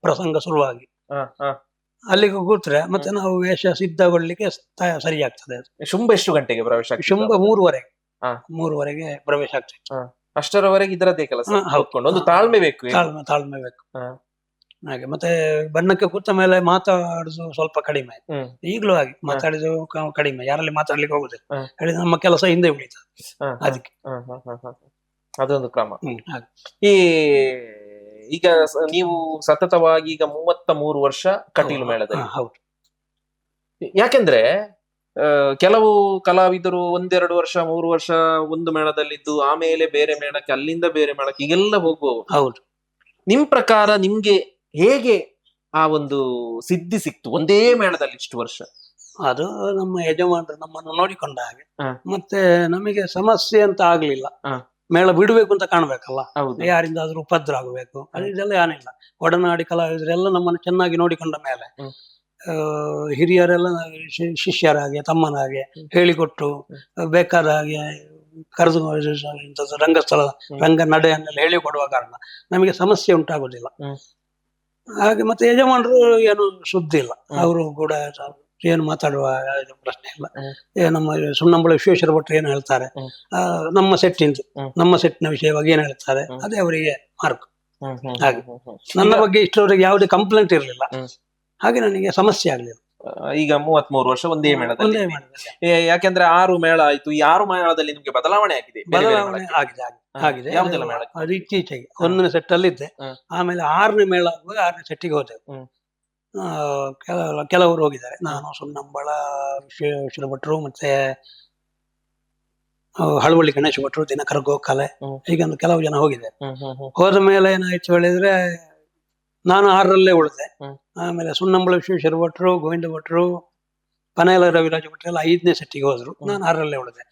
ಪ್ರಸಂಗ ಶುರುವಾಗಿ ಅಲ್ಲಿಗೆ ಕೂತ್ರೆ ಮತ್ತೆ ನಾವು ವೇಷ ಸಿದ್ಧಗೊಳ್ಳಿಕ್ಕೆ ಸರಿ ಆಗ್ತದೆ. ಶುಂಭ ಎಷ್ಟು ಗಂಟೆಗೆ ಪ್ರವೇಶ ಆಗ್ತದೆ? ಶುಂಭ 3:30ಗೆ ಪ್ರವೇಶ ಆಗ್ತದೆ. ಅಷ್ಟರವರೆಗೆ ಇದರದ್ದೇ ಕೆಲಸ ಒಂದು ತಾಳ್ಮೆ ಬೇಕು. ತಾಳ್ಮೆ ಬೇಕು ಹಾಗೆ. ಮತ್ತೆ ಬಣ್ಣಕ್ಕೆ ಕೂತ ಮೇಲೆ ಮಾತಾಡುದು ಸ್ವಲ್ಪ ಕಡಿಮೆ, ಈಗಲೂ ಹಾಗೆ ಮಾತಾಡಿದು ಕಡಿಮೆ, ಯಾರಲ್ಲಿ ಮಾತಾಡ್ಲಿಕ್ಕೆ ಹೋಗುದಿಲ್ಲ, ಹೇಳಿದ್ರೆ ನಮ್ಮ ಕೆಲಸ ಹಿಂದೆ ಉಳಿತದೆ. ಅದಕ್ಕೆ ಅದೊಂದು ಕ್ರಮ. ಈ ಈಗ ನೀವು ಸತತವಾಗಿ ಈಗ 33 ವರ್ಷ ಕಟೀಲು ಮೇಳದಲ್ಲಿ. ಹೌದು. ಯಾಕೆಂದ್ರೆ ಕೆಲವು ಕಲಾವಿದರು 1-2 ವರ್ಷ 3 ವರ್ಷ ಒಂದು ಮೇಳದಲ್ಲಿದ್ದು ಆಮೇಲೆ ಬೇರೆ ಮೇಳಕ್ಕೆ, ಅಲ್ಲಿಂದ ಬೇರೆ ಮೇಳಕ್ಕೆ ಹೀಗೆಲ್ಲ ಹೋಗುವವು. ಹೌದು. ನಿಮ್ ಪ್ರಕಾರ ನಿಮ್ಗೆ ಹೇಗೆ ಆ ಒಂದು ಸಿದ್ಧಿ ಸಿಕ್ತು ಒಂದೇ ಮೇಳದಲ್ಲಿ ಇಷ್ಟು ವರ್ಷ? ಅದು ನಮ್ಮ ಯಜಮಾನರು ನಮ್ಮನ್ನು ನೋಡಿಕೊಂಡ ಹಾಗೆ. ಮತ್ತೆ ನಮಗೆ ಸಮಸ್ಯೆ ಅಂತ ಆಗ್ಲಿಲ್ಲ. ಮೇಳ ಬಿಡ್ಬೇಕು ಅಂತ ಕಾಣ್ಬೇಕಲ್ಲ, ಯಾರಿಂದಾದ್ರೂ ಉಪದ್ರ ಆಗಬೇಕು, ಇದೆಲ್ಲ ಏನಿಲ್ಲ. ಒಡನಾಡಿ ಕಲಾವಿದರೆಲ್ಲ ನಮ್ಮನ್ನು ಚೆನ್ನಾಗಿ ನೋಡಿಕೊಂಡ ಮೇಲೆ ಹಿರಿಯರೆಲ್ಲ ಶಿಷ್ಯರಾಗೆ ತಮ್ಮನಾಗೆ ಹೇಳಿಕೊಟ್ಟು ಬೇಕಾದ ಹಾಗೆ ಕರೆದು ರಂಗಸ್ಥಳ ರಂಗ ನಡೆಯನ್ನೆಲ್ಲ ಹೇಳಿಕೊಡುವ ಕಾರಣ ನಮಗೆ ಸಮಸ್ಯೆ ಉಂಟಾಗುದಿಲ್ಲ ಹಾಗೆ. ಮತ್ತೆ ಯಜಮಾನರು ಏನು ಸುದ್ದಿ ಇಲ್ಲ, ಅವರು ಕೂಡ ಏನು ಮಾತಾಡುವ ಪ್ರಶ್ನೆ ಇಲ್ಲ. ನಮ್ಮ ಸುಣ್ಣಂಬಳ ವಿಶ್ವೇಶ್ವರ ಭಟ್ರು ಏನು ಹೇಳ್ತಾರೆ, ನಮ್ಮ ಸೆಟ್ನ ವಿಷಯವಾಗಿ ಏನು ಹೇಳ್ತಾರೆ ಅದೇ ಅವರಿಗೆ ಮಾರ್ಕ್. ಹಾಗೆ ನನ್ನ ಬಗ್ಗೆ ಇಷ್ಟರವರೆಗೆ ಯಾವುದೇ ಕಂಪ್ಲೇಂಟ್ ಇರಲಿಲ್ಲ, ಹಾಗೆ ನನಗೆ ಸಮಸ್ಯೆ ಆಗಲಿಲ್ಲ. ಈಗ 33 ವರ್ಷ ಒಂದೇ ಮೇಳದಲ್ಲಿ. ಯಾಕೆಂದ್ರೆ 6 ಮೇಳ ಆಯ್ತು, ಈ 6 ಮೇಳದಲ್ಲಿ ನಿಮ್ಗೆ ಬದಲಾವಣೆ ಆಗಿದೆ? ಆಗಿದೆ. ಅದು ಇತ್ತೀಚೆಗೆ 1ನೇ ಸೆಟ್ ಅಲ್ಲಿ ಇದ್ದೆ, ಆಮೇಲೆ 6ನೇ ಮೇಳ ಆಗುವಾಗ 6ನೇ ಸೆಟ್ಟಿಗೆ ಹೋದೆವು. ಕೆಲವರು ಹೋಗಿದ್ದಾರೆ, ನಾನು ಸುಣ್ಣಂಬಳ ವಿಶ್ವೇಶ್ವರ ಭಟ್ರು ಮತ್ತೆ ಹಳವಳ್ಳಿ ಗಣೇಶ ಭಟ್ರು, ದಿನಕರ ಗೋಖಲೆ, ಹೀಗೊಂದು ಕೆಲವು ಜನ ಹೋಗಿದ್ದಾರೆ. ಹೋದ ಮೇಲೆ ಏನಾಯ್ತು ಹೇಳಿದ್ರೆ ನಾನು 6ರಲ್ಲೇ ಉಳಿದೆ. ಆಮೇಲೆ ಸುಣ್ಣಂಬಳ ವಿಶ್ವೇಶ್ವರ ಭಟ್ರು, ಗೋವಿಂದ ಭಟ್ರು, ಪನೇಲ ರವಿರಾಜ ಭಟ್ರು ಎಲ್ಲ 5ನೇ ಸೆಟ್ಟಿಗೆ ಹೋದ್ರು, ನಾನು 6ರಲ್ಲೇ ಉಳಿದೆ.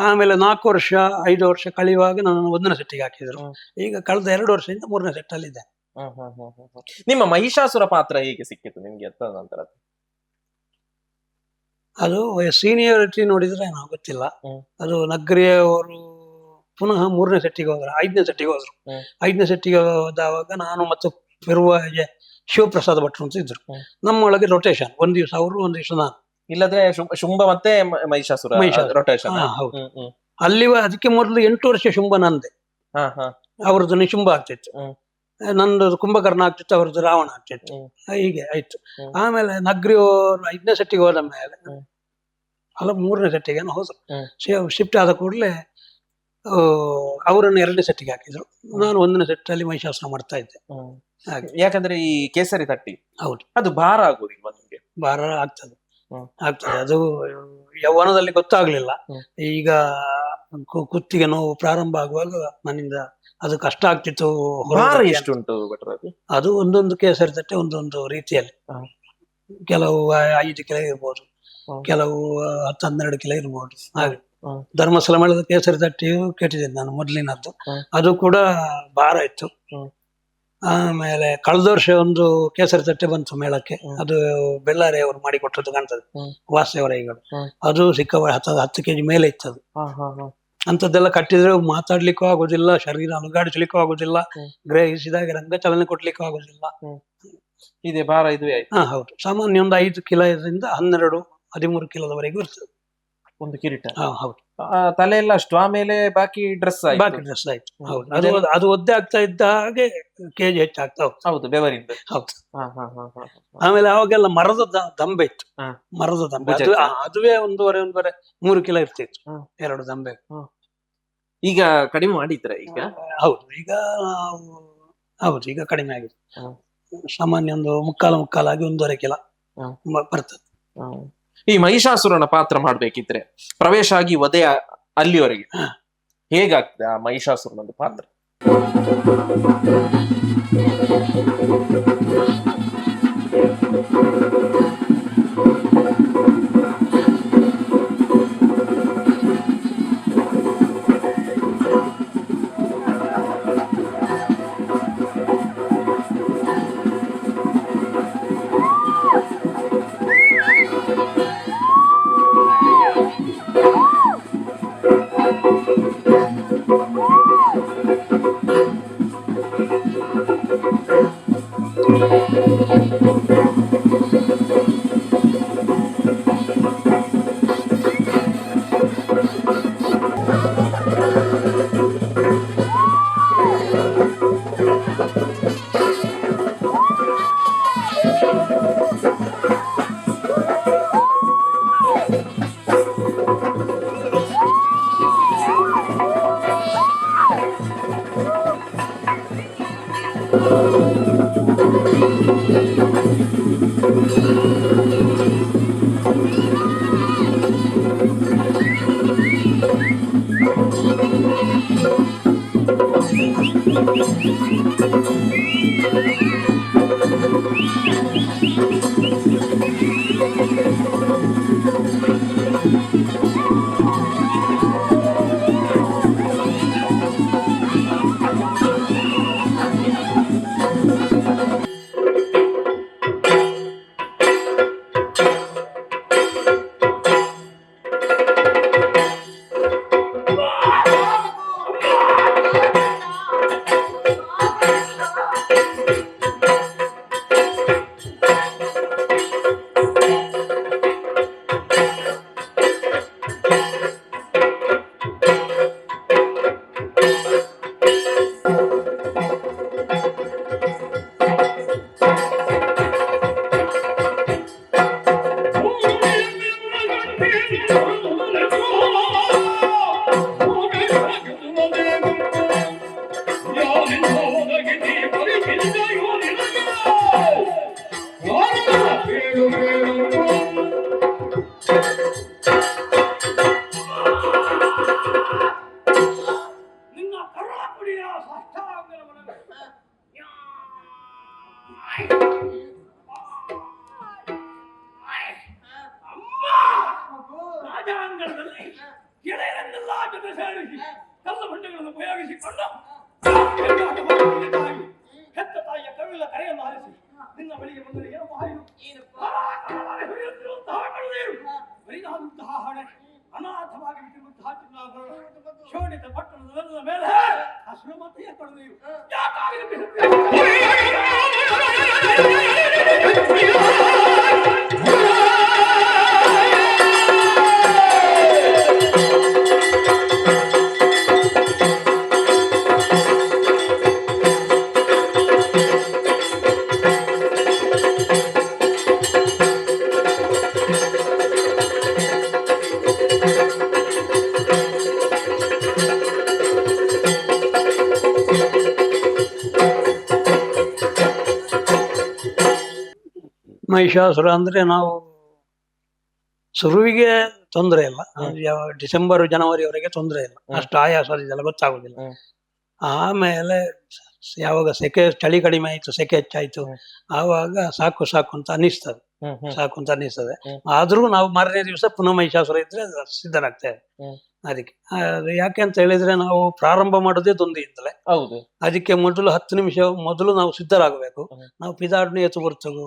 ಆಮೇಲೆ 5 ವರ್ಷ ಕಳೆಯುವಾಗ ನಾನು 1ನೇ ಸೆಟ್ಟಿಗೆ ಹಾಕಿದ್ರು. ಈಗ ಕಳೆದ 2 ವರ್ಷದಿಂದ 3ನೇ ಸೆಟ್ ಅಲ್ಲಿ ಇದೆ. ನಿಮ್ಮ ಮಹಿಷಾಸುರ ಪಾತ್ರ ಹೇಗೆ ಸಿಕ್ಕಿತು ನಿಮ್ಗೆ ನಂತರ? ಅದು ಸೀನಿಯಾರಿಟಿ ನೋಡಿದ್ರೆ ಏನೋ ಗೊತ್ತಿಲ್ಲ. ಅದು ನಗ್ರಿ ಅವರು ಪುನಃ 3ನೇ ಸೆಟ್ಟಿಗೆ ಹೋದ್ರು, 5ನೇ ಸೆಟ್ಟಿಗೆ ಹೋದ್ರು. 5ನೇ ಸೆಟ್ಟಿಗೆ ಹೋದಾಗ ನಾನು ಮತ್ತು ಶಿವಪ್ರಸಾದ್ ಭಟ್ರು ಅಂತ ಇದ್ರು. ನಮ್ಮೊಳಗೆ ರೊಟೇಷನ್, ಒಂದ್ ದಿವಸ ಅವರು ಒಂದ್ ದಿವಸ ನಾನು. ಇಲ್ಲದ್ರೆ ಶುಂಭ ಮತ್ತೆ ಮಹಿಷಾಸುರ ರೊಟೇಷನ್. ಹೌದು. ಅಲ್ಲಿ ಅದಕ್ಕೆ ಮೊದಲು 8 ವರ್ಷ ಶುಂಭ ನಂದೆ, ಅವ್ರದ್ದು ನಿಶುಂಭ ಆಗ್ತಿತ್ತು, ನಂದು ಕುಂಭಕರ್ಣ ಆಗ್ತಿತ್ತು, ಅವ್ರದ್ದು ರಾವಣ ಆಗ್ತಿತ್ತು, ಹೀಗೆ ಆಯ್ತು. ಆಮೇಲೆ ನಗ್ರಿ ಅವರು 5ನೇ ಸೆಟ್ಟಿಗೆ ಹೋದ ಮೇಲೆ 3ನೇ ಸೆಟ್ಟಿಗೆ ಹೋದ್ರು. ಶಿಫ್ಟ್ ಆದ ಕೂಡಲೇ ಅವರನ್ನು 2ನೇ ಸೆಟ್ಟಿಗೆ ಹಾಕಿದ್ರು, ನಾನು 1ನೇ ಸೆಟ್ ಅಲ್ಲಿ ಮಹಿಷಾಸುರ ಮಾಡ್ತಾ ಇದ್ದೆ. ಯಾಕಂದ್ರೆ ಈ ಕೇಸರಿ ತಟ್ಟಿ ಹೌದು, ಅದು ಭಾರ ಆಗುದಿಲ್ವಾ ನಿಮ್ಗೆ? ಭಾರ ಆಗ್ತದೆ. ಅದು ಯೌವನದಲ್ಲಿ ಗೊತ್ತಾಗ್ಲಿಲ್ಲ, ಈಗ ಕುತ್ತಿಗೆ ನೋವು ಪ್ರಾರಂಭ ಆಗುವಾಗ ನನ್ನಿಂದ ಅದು ಕಷ್ಟ ಆಗ್ತಿತ್ತು. ಎಷ್ಟುಂಟು ಅದು ಒಂದೊಂದು ಕೇಸರಿ ತಟ್ಟೆ ಒಂದೊಂದು ರೀತಿಯಲ್ಲಿ, ಕೆಲವು 5 ಕಿಲೋ ಇರ್ಬೋದು, ಕೆಲವು 10-12 ಕಿಲೋ ಇರ್ಬೋದು. ಹಾಗೆ ಧರ್ಮಸ್ಥಳ ಮೇಳದ ಕೇಸರಿ ತಟ್ಟೆಯು ಕೆಟ್ಟಿದ್ದೇನೆ ನಾನು ಮೊದಲಿನದ್ದು, ಅದು ಕೂಡ ಭಾರ ಇತ್ತು. ಆಮೇಲೆ ಕಳೆದ ವರ್ಷ ಒಂದು ಕೇಸರಿ ತಟ್ಟೆ ಬಂತು ಮೇಳಕ್ಕೆ, ಅದು ಬೆಳ್ಳಾರಿ ಅವರು ಮಾಡಿಕೊಟ್ಟದ್ದು ಕಾಣ್ತದೆ, ವಾಸಯವರೈಗಳು. ಅದು ಸಿಕ್ಕ 10 kg ಮೇಲೆ ಇತ್ತದು. ಅಂತದ್ದೆಲ್ಲ ಕಟ್ಟಿದ್ರೆ ಮಾತಾಡ್ಲಿಕ್ಕೂ ಆಗುದಿಲ್ಲ, ಶರೀರ ಅಲುಗಾಡಿಸ್ಲಿಕ್ಕೂ ಆಗುದಿಲ್ಲ, ಗ್ರಹಿಸಿದಾಗ ರಂಗ ಚಲನೆ ಕೊಡ್ಲಿಕ್ಕೂ ಆಗುದಿಲ್ಲ. ಇದೆ ಭಾರ ಇದುವೇ ಆಯ್ತು. ಹೌದು, ಸಾಮಾನ್ಯ ಒಂದು 5 ಕಿಲೋದಿಂದ 12-13 ಕಿಲೋದವರೆಗೂ ಇರ್ತದೆ ಒಂದು ಕಿರೀಟ. ಹೌದು, ತಲೆ ಎಲ್ಲ ಅಷ್ಟು. ಆಮೇಲೆ ಬಾಕಿ ಡ್ರೆಸ್ ಆಯ್ತು. ಹೌದು, ಅದು ಒದ್ದೆ ಆಗ್ತಾ ಇದ್ದ ಹಾಗೆ ಕೆಜಿ ಹೆಚ್ಚಾಗ್ತಾ ಹೋಗ್ತದೆ. ಹೌದು, ಬೆವರಿಂದ. ಹೌದು. ಆಮೇಲೆ ಅವಾಗೆಲ್ಲ ಮರದ ದಂಬೆ ಇತ್ತು, ಮರದ ದಂಬೆ, ಅದುವೇ 1.5-3 ಕಿಲೋ ಇರ್ತಿತ್ತು, 2 ದಂಬೆ. ಈಗ ಕಡಿಮೆ ಮಾಡಿದ್ರೆ ಈಗ? ಹೌದು, ಈಗ ಕಡಿಮೆ ಆಗಿದೆ. ಸಾಮಾನ್ಯ ಒಂದು ಮುಕ್ಕಾಲಾಗಿ 1.5 ಕಿಲೋ ಬರ್ತದೆ. ಈ ಮಹಿಷಾಸುರನ ಪಾತ್ರ ಮಾಡ್ಬೇಕಿದ್ರೆ ಪ್ರವೇಶ ಆಗಿ ವಧೆ ಅಲ್ಲಿವರೆಗೆ ಹೇಗಾಗ್ತದೆ ಆ ಮಹಿಷಾಸುರನೊಂದು ಪಾತ್ರ? ನಿನ್ನ ಕರುಳ ಕುಡಿಯ ಸಾಷ್ಟಾಂಗನ ಮನವೇ. ಅಮ್ಮ ರಾಜಾಂಗಣದಲ್ಲಿ ಗೆಳೆಯರನ್ನೆಲ್ಲ ಜೊತೆ ಸೇರಿಸಿ ಕಲ್ಲು ಬಂಡೆಗಳನ್ನು ಉಪಯೋಗಿಸಿಕೊಂಡು ಹೆತ್ತ ತಾಯಿಯ ಕರುಳ ಕರೆಯನ್ನು ಆಲಿಸಿ ನಿನ್ನ ಬಳಿಗೆ ಬಂದರೆ ಏನು ಬರಿದಾದಂತಹ ಹಣೆ ಅನಾಥವಾಗಿ ಬಿಟ್ಟಿರುವಂತಹ ಚಿನ್ನಾಭರಣ ಶೋಣಿತ ಪಟ್ಟಣದ ಮೇಲೆ ಅಶ್ರಮತೆಯ ಕಳೆದೆಯು ಮಹಿಷಾಸುರ ಅಂದ್ರೆ ನಾವು ಶುರುವಿಗೆ ತೊಂದರೆ ಇಲ್ಲ, ಡಿಸೆಂಬರ್ ಜನವರಿವರೆಗೆ ತೊಂದರೆ ಇಲ್ಲ, ಅಷ್ಟು ಆಯಾಸ ಇದೆಲ್ಲ ಗೊತ್ತಾಗುದಿಲ್ಲ. ಆಮೇಲೆ ಯಾವಾಗ ಚಳಿ ಕಡಿಮೆ ಆಯ್ತು, ಸೆಕೆ ಹೆಚ್ಚಾಯ್ತು, ಆವಾಗ ಸಾಕು ಸಾಕು ಅಂತ ಅನಿಸ್ತದೆ, ಸಾಕು ಅಂತ ಅನಿಸ್ತದೆ. ಆದ್ರೂ ನಾವು ಮಾರನೇ ದಿವಸ ಪುನಃ ಮಹಿಷಾಸುರ ಇದ್ರೆ ಸಿದ್ಧರಾಗ್ತೇವೆ ಅದಕ್ಕೆ. ಯಾಕೆ ಅಂತ ಹೇಳಿದ್ರೆ ನಾವು ಪ್ರಾರಂಭ ಮಾಡೋದೇ ದೊಂದಿಯಿಂದಲೇ. ಹೌದು, ಅದಕ್ಕೆ ಮೊದಲು 10 ನಿಮಿಷ ಮೊದಲು ನಾವು ಸಿದ್ಧರಾಗಬೇಕು. ನಾವು ಪಿದಾಡ್ನಿ ಎತ್ತು ಬರ್ತಗು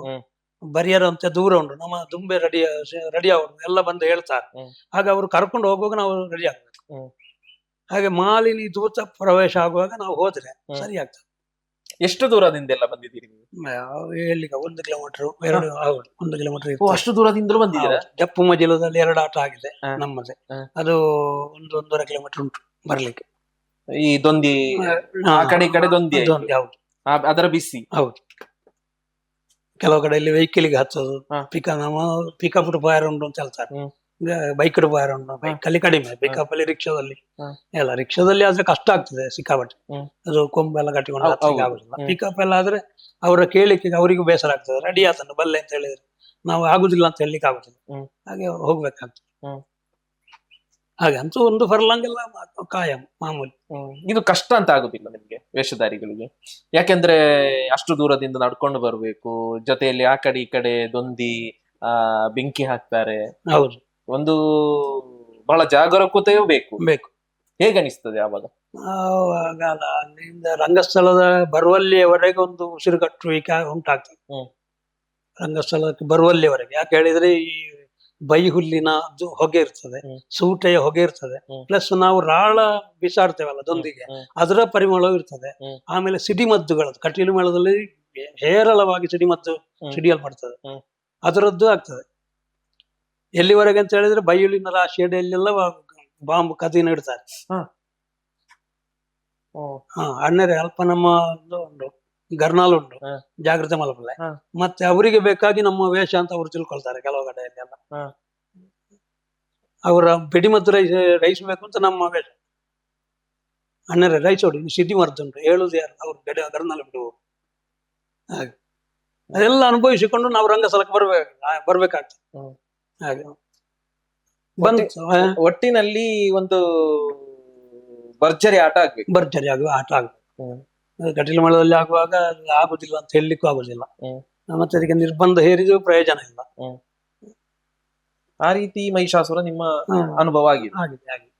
ಬರಿಯರ್ ಅಂತ ದೂರ ಉಂಟು, ನಮ್ಮ ದುಂಬೆ ರೆಡಿ ಅವರು ಎಲ್ಲ ಬಂದು ಹೇಳ್ತಾರೆ. ಆಗ ಅವರು ಕರ್ಕೊಂಡು ಹೋಗುವಾಗ ನಾವು ರೆಡಿ ಆಗ್ಬೇಕು. ಹಾಗೆ ಮಾಲಿನಿ ದೂತ ಪ್ರವೇಶ ಆಗುವಾಗ ನಾವು ಹೋದ್ರೆ ಸರಿ ಆಗ್ತದೆ. ಎಷ್ಟು ದೂರದಿಂದ ಎಲ್ಲ ಬಂದಿದ್ದೀರಿ ನೀವು? ಹೇಳಿಗ 1 ಕಿಲೋಮೀಟರ್ 2 ಹೌದು 1 ಕಿಲೋಮೀಟರ್. ಅಷ್ಟು ದೂರದಿಂದಲೂ ಬಂದಿದ್ದೀರಾ? ಜಪ್ಪು ಮಜಿಲದಲ್ಲಿ 2 ಆಟ ಆಗಿದೆ ನಮ್ಮದೇ. ಅದು 1.5 ಕಿಲೋಮೀಟರ್ ಉಂಟು ಬರ್ಲಿಕ್ಕೆ. ಈ ದೊಂದಿ ಆ ಕಡೆ ಈ ಕಡೆ ದೊಂದಿ ಹೌದು, ಅದರ ಬಿಸಿ. ಹೌದು, ಕೆಲವು ಕಡೆಯಲ್ಲಿ ವೆಹಿಕಲ್ಗೆ ಹಚ್ಚೋದು, ಪಿಕಪ್ ಫೈರ್ ಉಂಟು ಅಂತ ಹೇಳ್ತಾರೆ, ಬೈಕ್ ಫೈರ್ ಉಂಟು. ಬೈಕ್ ಅಲ್ಲಿ ಕಡಿಮೆ, ಪಿಕಪ್ ಅಲ್ಲಿ ರಿಕ್ಷಾದಲ್ಲಿ ಎಲ್ಲ. ರಿಕ್ಷಾದಲ್ಲಿ ಆದ್ರೆ ಕಷ್ಟ ಆಗ್ತದೆ ಸಿಕ್ಕಾಪಟ್ಟೆ, ಅದು ಕೊಂಬೆಲ್ಲ ಕಟ್ಟಿಕೊಂಡು ಆಗುದಿಲ್ಲ. ಪಿಕಪ್ ಎಲ್ಲ ಆದ್ರೆ ಅವರ ಕೇಳಿಕೆ ಅವರಿಗೂ ಬೇಸರ ಆಗ್ತದೆ, ರೆಡಿ ಆತನು ಬಲ್ಲೆ ಅಂತ ಹೇಳಿದ್ರೆ ನಾವು ಆಗುದಿಲ್ಲ ಅಂತ ಹೇಳಲಿಕ್ಕೆ ಆಗುದಿಲ್ಲ. ಹಾಗೆ ಹೋಗ್ಬೇಕಾಗ್ತದೆ. ಹಾಗೆ ಅಂತೂ 1 ಫರ್ಲಾಂಗ್ ಎಲ್ಲ ಕಾಯಂ ಮಾಮೂಲಿ. ಇದು ಕಷ್ಟ ಅಂತ ಆಗುದಿಲ್ಲ ನಿಮ್ಗೆ ವೇಷಧಾರಿಗಳಿಗೆ? ಯಾಕೆಂದ್ರೆ ಅಷ್ಟು ದೂರದಿಂದ ನಡ್ಕೊಂಡು ಬರ್ಬೇಕು, ಜೊತೆಯಲ್ಲಿ ಆ ಕಡೆ ಈ ಕಡೆ ದೊಂದಿ ಬೆಂಕಿ ಹಾಕ್ತಾರೆ. ಹೌದು, ಒಂದು ಬಹಳ ಜಾಗರೂಕತೆಯೂ ಬೇಕು. ಹೇಗನಿಸ್ತದೆ ಆವಾಗ? ಅಲ್ಲಿಂದ ರಂಗಸ್ಥಳದ ಬರುವಲ್ಲಿಯವರೆಗೆ ಒಂದು ಉಸಿರುಗಟ್ಟುವಿಕೆ ಉಂಟಾಗ್ತದೆ. ರಂಗಸ್ಥಳಕ್ಕೆ ಬರುವಲ್ಲಿಯವರೆಗೆ. ಯಾಕೆ ಹೇಳಿದ್ರೆ ಈ ಬೈ ಹುಲ್ಲಿನ ಹೊಗೆ ಇರ್ತದೆ, ಸೂಟೆಯ ಹೊಗೆ ಇರ್ತದೆ, ಪ್ಲಸ್ ನಾವು ರಾಳ ಬಿಸಾಡ್ತೇವಲ್ಲ ದೊಂದಿಗೆ, ಅದರ ಪರಿಮಳವೂ ಇರ್ತದೆ. ಆಮೇಲೆ ಸಿಡಿಮದ್ದುಗಳದ್ದು ಕಟೀಲು ಮೇಳದಲ್ಲಿ ಹೇರಳವಾಗಿ ಸಿಡಿಮದ್ದು ಸಿಡಿಯಲ್ಪಡ್ತದೆ, ಅದರದ್ದು ಆಗ್ತದೆ. ಎಲ್ಲಿವರೆಗೆ ಅಂತ ಹೇಳಿದ್ರೆ ಬೈಹುಲ್ಲಿನ ರಾಶಿಯಲ್ಲೆಲ್ಲ ಬಾಂಬ್ ಕದಿನ ಇಡ್ತಾರೆ. ಅಣ್ಣರೇ ಅಲ್ಪ ನಮ್ಮ ಒಂದು ಗರ್ನಾಲ್ ಉಂಟು, ಜಾಗೃತ ಮಲಪಲ್ಲೆ, ಮತ್ತೆ ಅವರಿಗೆ ಬೇಕಾಗಿ ನಮ್ಮ ವೇಷ ಅಂತ ಅವರು ತಿಳ್ಕೊಳ್ತಾರೆ ಕೆಲವು ಕಡೆಯಲ್ಲಿ ಎಲ್ಲ. ಅವರ ಬೆಡಿಮದ್ದು ರೈಸ್ಬೇಕು ಅಂತ ನಮ್ಮ ವೇಷ. ಅಣ್ಣರೇ ರೈಸ್ ಹೊಡಿ, ಸಿಡಿ ಮರ್ದುಂಟು ಹೇಳುದು ಯಾರು? ಅವ್ರು ಗರ್ನಾಲ್ ಉಂಟು ಹಾಗೆ ಅದೆಲ್ಲ ಅನುಭವಿಸಿಕೊಂಡು ನಾವು ರಂಗಸ್ಥಳಕ್ಕೆ ಬರ್ಬೇಕಾಗ್ತದೆ. ಹಾಗೆ ಬಂತು ಒಟ್ಟಿನಲ್ಲಿ ಒಂದು ಭರ್ಜರಿ ಆಟ ಆಗ್ಬೇಕು. ಭರ್ಜರಿ ಆಗುವ ಆಟ ಆಗ್ಬೇಕು. ಕಟೀಲು ಮೇಳದಲ್ಲಿ ಆಗುವಾಗ ಆಗುದಿಲ್ಲ ಅಂತ ಹೇಳಲಿಕ್ಕೂ ಆಗುದಿಲ್ಲ. ಮತ್ತೆ ಅದಕ್ಕೆ ನಿರ್ಬಂಧ ಹೇರಿದ್ರು ಪ್ರಯೋಜನ ಇಲ್ಲ. ಆ ರೀತಿ ಮಹಿಷಾಸುರ ನಿಮ್ಮ ಅನುಭವ ಆಗಿದೆ. ಆಗಿದೆ.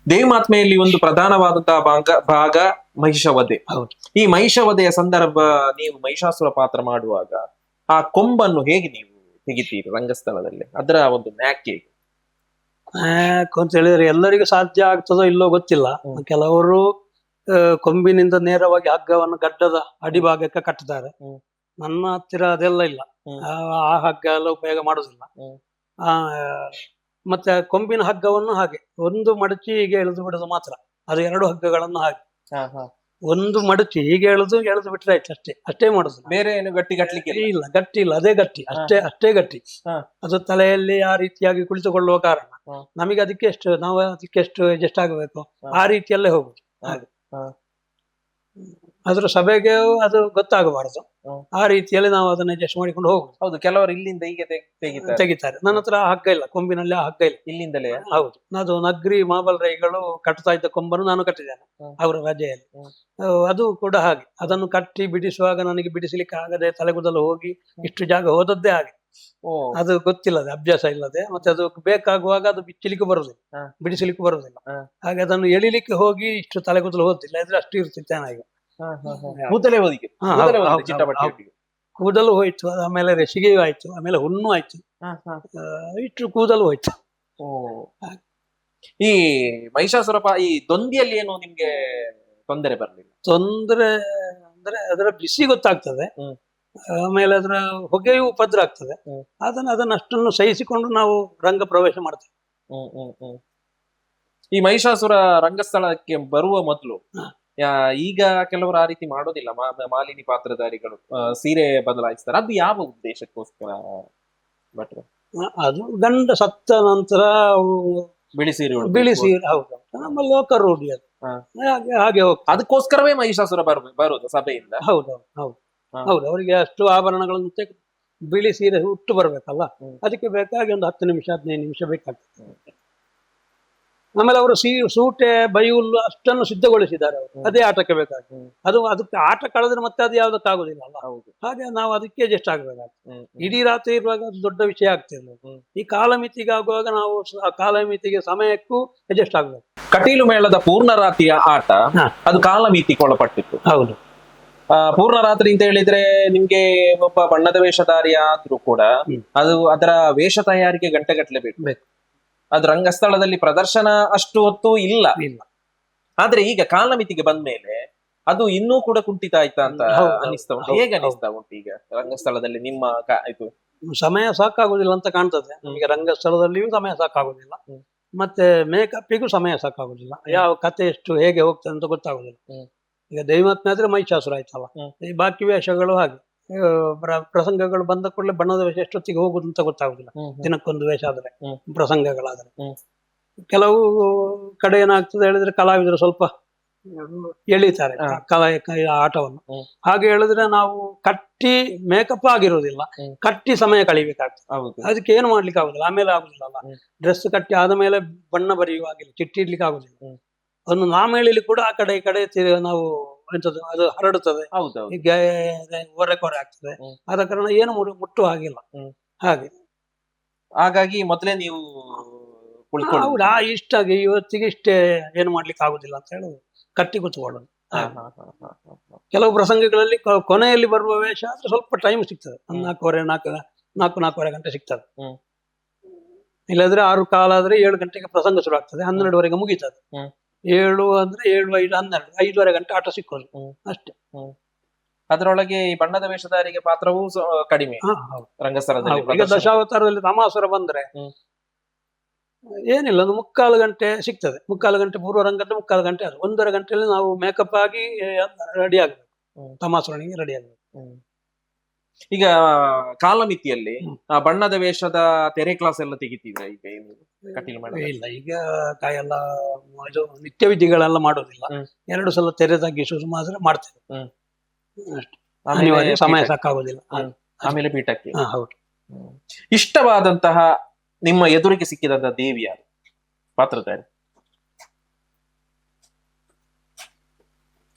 ದೇವಮಾತ್ಮೆಯಲ್ಲಿ ಒಂದು ಪ್ರಧಾನವಾದಂತಹ ಭಾಗ ಮಹಿಷವಧೆ. ಈ ಮಹಿಷವಧೆಯ ಸಂದರ್ಭ ನೀವು ಮಹಿಷಾಸುರ ಪಾತ್ರ ಮಾಡುವಾಗ ಆ ಕೊಂಬನ್ನು ಹೇಗೆ ನೀವು ತೆಗಿತೀರಿ ರಂಗಸ್ಥಳದಲ್ಲಿ? ಅದರ ಒಂದು ನ್ಯಾಕ್ ಹೇಗೆ ಅಂತ ಹೇಳಿದ್ರೆ ಎಲ್ಲರಿಗೂ ಸಾಧ್ಯ ಆಗ್ತದೋ ಇಲ್ಲೋ ಗೊತ್ತಿಲ್ಲ. ಕೆಲವರು ಕೊಂಬಿನಿಂದ ನೇರವಾಗಿ ಹಗ್ಗವನ್ನು ಗಡ್ಡದ ಅಡಿಭಾಗಕ್ಕೆ ಕಟ್ಟುತ್ತಾರೆ. ನನ್ನ ಹತ್ತಿರ ಅದೆಲ್ಲ ಇಲ್ಲ. ಆ ಹಗ್ಗ ಎಲ್ಲ ಉಪಯೋಗ ಮಾಡುದಿಲ್ಲ. ಮತ್ತೆ ಕೊಂಬಿನ ಹಗ್ಗವನ್ನು ಹಾಗೆ ಒಂದು ಮಡಚಿ ಹೀಗೆ ಎಳೆದು ಬಿಡೋದು ಮಾತ್ರ. ಅದು 2 ಹಗ್ಗಗಳನ್ನು ಹಾಗೆ ಒಂದು ಮಡಚಿ ಹೀಗೆ ಎಳೆದು ಬಿಟ್ರೆ ಆಯ್ತು. ಅಷ್ಟೇ ಮಾಡುದು. ಬೇರೆ ಏನು ಗಟ್ಟಿ ಕಟ್ಲಿಕ್ಕೆ ಇಲ್ಲ, ಗಟ್ಟಿ ಇಲ್ಲ. ಅದೇ ಗಟ್ಟಿ, ಅಷ್ಟೇ ಗಟ್ಟಿ. ಅದು ತಲೆಯಲ್ಲಿ ಆ ರೀತಿಯಾಗಿ ಕುಳಿತುಕೊಳ್ಳುವ ಕಾರಣ ನಮಗೆ ನಾವು ಅದಕ್ಕೆ ಎಷ್ಟು ಅಡ್ಜಸ್ಟ್ ಆಗಬೇಕು ಆ ರೀತಿಯಲ್ಲೇ ಹೋಗುದು. ಹಾಗೆ ಅದ್ರ ಸಭೆಗೆ ಅದು ಗೊತ್ತಾಗಬಾರದು. ಆ ರೀತಿಯಲ್ಲಿ ನಾವು ಅದನ್ನ ಅಡ್ಜಸ್ಟ್ ಮಾಡಿಕೊಂಡು ಹೋಗುದು. ಹೌದು, ಕೆಲವರು ಇಲ್ಲಿಂದ ಹೀಗೆ ತೆಗಿತಾರೆ. ನನ್ನ ಹತ್ರ ಹಗ್ಗ ಇಲ್ಲ, ಕೊಂಬಿನಲ್ಲಿ ಆ ಹಗ್ಗ ಇಲ್ಲ. ಇಲ್ಲಿಂದಲೇ ಹೌದು, ಅದು ನಗ್ರಿ ಮಾಬಲ್ ರೈಗಳು ಕಟ್ತಾ ಇದ್ದ ಕೊಂಬನ್ನು ನಾನು ಕಟ್ಟಿದ್ದೇನೆ ಅವರ ರಜೆಯಲ್ಲಿ. ಅದು ಕೂಡ ಹಾಗೆ. ಅದನ್ನು ಕಟ್ಟಿ ಬಿಡಿಸುವಾಗ ನನಗೆ ಬಿಡಿಸಲಿಕ್ಕೆ ಆಗದೆ ತಲೆಗುದಲು ಹೋಗಿ ಇಷ್ಟು ಜಾಗ ಹೋದದ್ದೇ ಹಾಗೆ. ಅದು ಗೊತ್ತಿಲ್ಲದೆ, ಅಭ್ಯಾಸ ಇಲ್ಲದೆ, ಮತ್ತೆ ಅದು ಬೇಕಾಗುವಾಗ ಅದು ಬಿಚ್ಚಲಿಕ್ಕೂ ಬರುದಿಲ್ಲ, ಬಿಡಿಸಲಿಕ್ಕೂ ಬರುದಿಲ್ಲ. ಹಾಗೆ ಅದನ್ನು ಎಳಿಲಿಕ್ಕೆ ಹೋಗಿ ಇಷ್ಟು ತಲೆಗುದಲು ಹೋದಿಲ್ಲ, ಇದ್ರೆ ಅಷ್ಟು ಇರ್ತಿತ್ತು ಚೆನ್ನಾಗಿ. ಕೂದಲು ಹೋಯ್ತು, ಆಮೇಲೆ ರೆಸಿಗೆಯೂ ಆಯ್ತು, ಆಮೇಲೆ ಹುಣ್ಣು ಆಯ್ತು, ಇಷ್ಟು ಕೂದಲು ಹೋಯ್ತು. ಈ ಮಹಿಷಾಸುರ ಈ ದೊಂದಿಯಲ್ಲಿ ಏನು ನಿಮ್ಗೆ ತೊಂದರೆ ಬರಲಿಲ್ಲ? ತೊಂದರೆ ಅಂದ್ರೆ ಅದರ ಬಿಸಿ ಗೊತ್ತಾಗ್ತದೆ, ಆಮೇಲೆ ಅದರ ಹೊಗೆಯೂ ಉಪದ್ರ ಆಗ್ತದೆ. ಅದನ್ನ ಅಷ್ಟನ್ನು ಸಹಿಸಿಕೊಂಡು ನಾವು ರಂಗ ಪ್ರವೇಶ ಮಾಡ್ತೇವೆ. ಈ ಮಹಿಷಾಸುರ ರಂಗಸ್ಥಳಕ್ಕೆ ಬರುವ ಮೊದಲು ಈಗ ಕೆಲವರು ಆ ರೀತಿ ಮಾಡೋದಿಲ್ಲ. ಮಾಲಿನಿ ಪಾತ್ರಧಾರಿಗಳು ಸೀರೆ ಬದಲಾಯಿಸ್ತಾರೆ. ಅದು ಯಾವ ಉದ್ದೇಶಕ್ಕೋಸ್ಕರ ಭಟ್ರು? ಅದು ಗಂಡ ಸತ್ತ ನಂತರ ಬಿಳಿ ಸೀರೆ ಹೌದು, ನಮ್ಮ ಲೋಕ ರೂಢಿ ಅದು. ಹಾಗೆ ಹೋಗ್ತದೆ. ಅದಕ್ಕೋಸ್ಕರವೇ ಮಹಿಷಾಸುರ ಬರುದು ಸಭೆಯಿಂದ. ಹೌದು, ಅವರಿಗೆ ಅಷ್ಟು ಆಭರಣಗಳನ್ನು ಬಿಳಿ ಸೀರೆ ಹುಟ್ಟು ಬರ್ಬೇಕಲ್ಲ, ಅದಕ್ಕೆ ಬೇಕಾಗಿ ಒಂದು 10 ನಿಮಿಷ 15 ನಿಮಿಷ ಬೇಕಾಗ್ತದೆ. ಆಮೇಲೆ ಅವರು ಸೂಟೆ ಬೈಹುಲ್ಲು ಅಷ್ಟನ್ನು ಸಿದ್ಧಗೊಳಿಸಿದ್ದಾರೆ ಅವರು, ಅದೇ ಆಟಕ್ಕೆ ಬೇಕಾಗಿ. ಅದಕ್ಕೆ ಆಟ ಕಳೆದ್ರೆ ಮತ್ತೆ ಅದು ಯಾವ್ದಕ್ಕಾಗುದಿಲ್ಲ ಅಲ್ಲ. ಹಾಗೆ ನಾವು ಅದಕ್ಕೆ ಅಡ್ಜಸ್ಟ್ ಆಗ್ಬೇಕಾಗ್ತದೆ. ಇಡೀ ರಾತ್ರಿ ಇರುವಾಗ ಅದು ದೊಡ್ಡ ವಿಷಯ ಆಗ್ತಿರ್ಲಿಲ್ಲ. ಈ ಕಾಲಮಿತಿಗೆ ಆಗುವಾಗ ನಾವು ಆ ಕಾಲಮಿತಿಗೆ ಸಮಯಕ್ಕೂ ಅಡ್ಜಸ್ಟ್ ಆಗ್ಬೇಕು. ಕಟೀಲು ಮೇಳದ ಪೂರ್ಣರಾತ್ರಿಯ ಆಟ ಅದು ಕಾಲಮಿತಿಗೆ ಒಳಪಟ್ಟಿತ್ತು. ಹೌದು, ಪೂರ್ಣ ರಾತ್ರಿ ಅಂತ ಹೇಳಿದ್ರೆ ನಿಮ್ಗೆ ಒಬ್ಬ ಬಣ್ಣದ ವೇಷಧಾರಿ ಆದ್ರೂ ಕೂಡ ಅದು ಅದರ ವೇಷ ತಯಾರಿಗೆ ಗಂಟೆಗಟ್ಟಲೆ ಬೇಕು. ಅದು ರಂಗಸ್ಥಳದಲ್ಲಿ ಪ್ರದರ್ಶನ ಅಷ್ಟು ಹೊತ್ತು ಇಲ್ಲ. ಆದ್ರೆ ಈಗ ಕಾಲಮಿತಿಗೆ ಬಂದ್ಮೇಲೆ ಅದು ಇನ್ನೂ ಕೂಡ ಕುಂಠಿತ ಆಯ್ತಾ ಅಂತ ಅನಿಸ್ತಾ ಉಂಟು. ಹೇಗೆ ಅನಿಸ್ತಾ ಉಂಟು ಈಗ ರಂಗಸ್ಥಳದಲ್ಲಿ ನಿಮ್ಮ ಇದು? ಸಮಯ ಸಾಕಾಗುದಿಲ್ಲ ಅಂತ ಕಾಣ್ತದೆ ಈಗ. ರಂಗಸ್ಥಳದಲ್ಲಿಯೂ ಸಮಯ ಸಾಕಾಗುದಿಲ್ಲ, ಮತ್ತೆ ಮೇಕಪ್ಪಿಗೂ ಸಮಯ ಸಾಕಾಗುದಿಲ್ಲ. ಯಾವ ಕತೆ ಎಷ್ಟು ಹೇಗೆ ಹೋಗ್ತದೆ ಅಂತ ಗೊತ್ತಾಗುದಿಲ್ಲ. ಈಗ ದೈವಾತ್ಮೆ ಆದ್ರೆ ಮಹಿಷಾಸುರ ಆಯ್ತಲ್ಲ, ಈ ಬಾಕಿ ವೇಷಗಳು ಹಾಗೆ ಪ್ರಸಂಗಗಳು ಬಂದ ಕೂಡಲೇ ಬಣ್ಣದ ವೇಷ ಎಷ್ಟೊತ್ತಿಗೆ ಹೋಗುದು ಅಂತ ಗೊತ್ತಾಗುದಿಲ್ಲ. ದಿನಕ್ಕೊಂದು ವೇಷ ಆದ್ರೆ, ಪ್ರಸಂಗಗಳಾದ್ರೆ. ಕೆಲವು ಕಡೆ ಏನಾಗ್ತದೆ ಹೇಳಿದ್ರೆ ಕಲಾವಿದರು ಸ್ವಲ್ಪ ಎಳಿತಾರೆ ಆಟವನ್ನು. ಹಾಗೆ ಹೇಳಿದ್ರೆ ನಾವು ಕಟ್ಟಿ ಮೇಕಪ್ ಆಗಿರುವುದಿಲ್ಲ, ಕಟ್ಟಿ ಸಮಯ ಕಳಿಬೇಕಾಗ್ತದೆ. ಅದಕ್ಕೆ ಏನು ಮಾಡ್ಲಿಕ್ಕೆ ಆಗುದಿಲ್ಲ, ಆಮೇಲೆ ಆಗುದಿಲ್ಲ ಅಲ್ಲ. ಡ್ರೆಸ್ ಕಟ್ಟಿ ಆದ ಮೇಲೆ ಬಣ್ಣ ಬರೆಯುವಾಗಿಲ್ಲ, ಚಿಟ್ಟಿ ಇಡ್ಲಿಕ್ಕೆ ಆಗುದಿಲ್ಲ. ಒಂದು ನಾಮೇಳಿಲಿ ಕೂಡ ಆ ಕಡೆ ಈ ಕಡೆ ನಾವು ಅದು ಹರಡುತ್ತದೆ, ಹೊರೆ ಆಗ್ತದೆ. ಆದ ಕಾರಣ ಏನು ಮುಟ್ಟುವ ಹಾಗಿಲ್ಲ. ಹಾಗಾಗಿ ಮೊದಲೇ ನೀವು ಇಷ್ಟಾಗಿ ಇವತ್ತಿಗೆ ಇಷ್ಟೇ ಏನು ಮಾಡ್ಲಿಕ್ಕೆ ಆಗುದಿಲ್ಲ ಅಂತ ಹೇಳಿ ಕಟ್ಟಿ ಕೂತ್ಕೊಳ್ಳೋದು. ಕೆಲವು ಪ್ರಸಂಗಗಳಲ್ಲಿ ಕೊನೆಯಲ್ಲಿ ಬರುವ ವೇಷ ಆದ್ರೆ ಸ್ವಲ್ಪ ಟೈಮ್ ಸಿಗ್ತದೆ, 4:30 ಗಂಟೆ ಸಿಗ್ತದೆ. ಇಲ್ಲದ್ರೆ 6:15 ಆದ್ರೆ 7 ಗಂಟೆಗೆ ಪ್ರಸಂಗ ಶುರು ಆಗ್ತದೆ, 12:30 ಮುಗೀತದೆ. 7 ಅಂದ್ರೆ 7, 5, 12, 5:30 ಗಂಟೆ ಆಟ ಸಿಕ್ಕೋದು ಅಷ್ಟೇ. ಅದರೊಳಗೆ ಈ ಬಣ್ಣದ ವೇಷಧಾರಿಗೆ ಪಾತ್ರವೂ ಕಡಿಮೆ ರಂಗಸ್ಥಳದಲ್ಲಿ. ಈಗ ದಶಾವತಾರದಲ್ಲಿ ರಾಮಾಸುರ ಬಂದ್ರೆ ಏನಿಲ್ಲ, ಒಂದು 3/4 ಗಂಟೆ ಸಿಗ್ತದೆ. 3/4 ಗಂಟೆ ಪೂರ್ವ ರಂಗದ 3/4 ಗಂಟೆ ಅದು. 1.5 ಗಂಟೆಯಲ್ಲಿ ನಾವು ಮೇಕಪ್ ಆಗಿ ರೆಡಿ ಆಗ್ಬೇಕು, ತಮಾಸುರನಿಗೆ ರೆಡಿ ಆಗ್ಬೇಕು. ಈಗ ಕಾಲಮಿತಿಯಲ್ಲಿ ಬಣ್ಣದ ವೇಷದ ತೆರೆ ಕ್ಲಾಸ್ ಎಲ್ಲ ತೆಗಿತಿದ್ರ ಈಗ? ಇಲ್ಲ, ಈಗ ಎಲ್ಲ ಇದು ನಿತ್ಯ ವಿಧಿಗಳೆಲ್ಲ ಮಾಡೋದಿಲ್ಲ. 2 ಸಲ ತೆರೆ ತಗ್ಗಿಸುವುದು ಮಾತ್ರ ಮಾಡ್ತೇವೆ ಅಷ್ಟೇ. ಅನಿವಾರ್ಯ, ಸಮಯ ಸಾಕಾಗೋದಿಲ್ಲ. ಆಮೇಲೆ ಪೀಠಕ್ಕೆ. ಹೌದು. ಇಷ್ಟವಾದಂತಹ ನಿಮ್ಮ ಎದುರಿಗೆ ಸಿಕ್ಕಿದಂತಹ ದೇವಿ ಯಾರು, ಪಾತ್ರಧಾರಿ?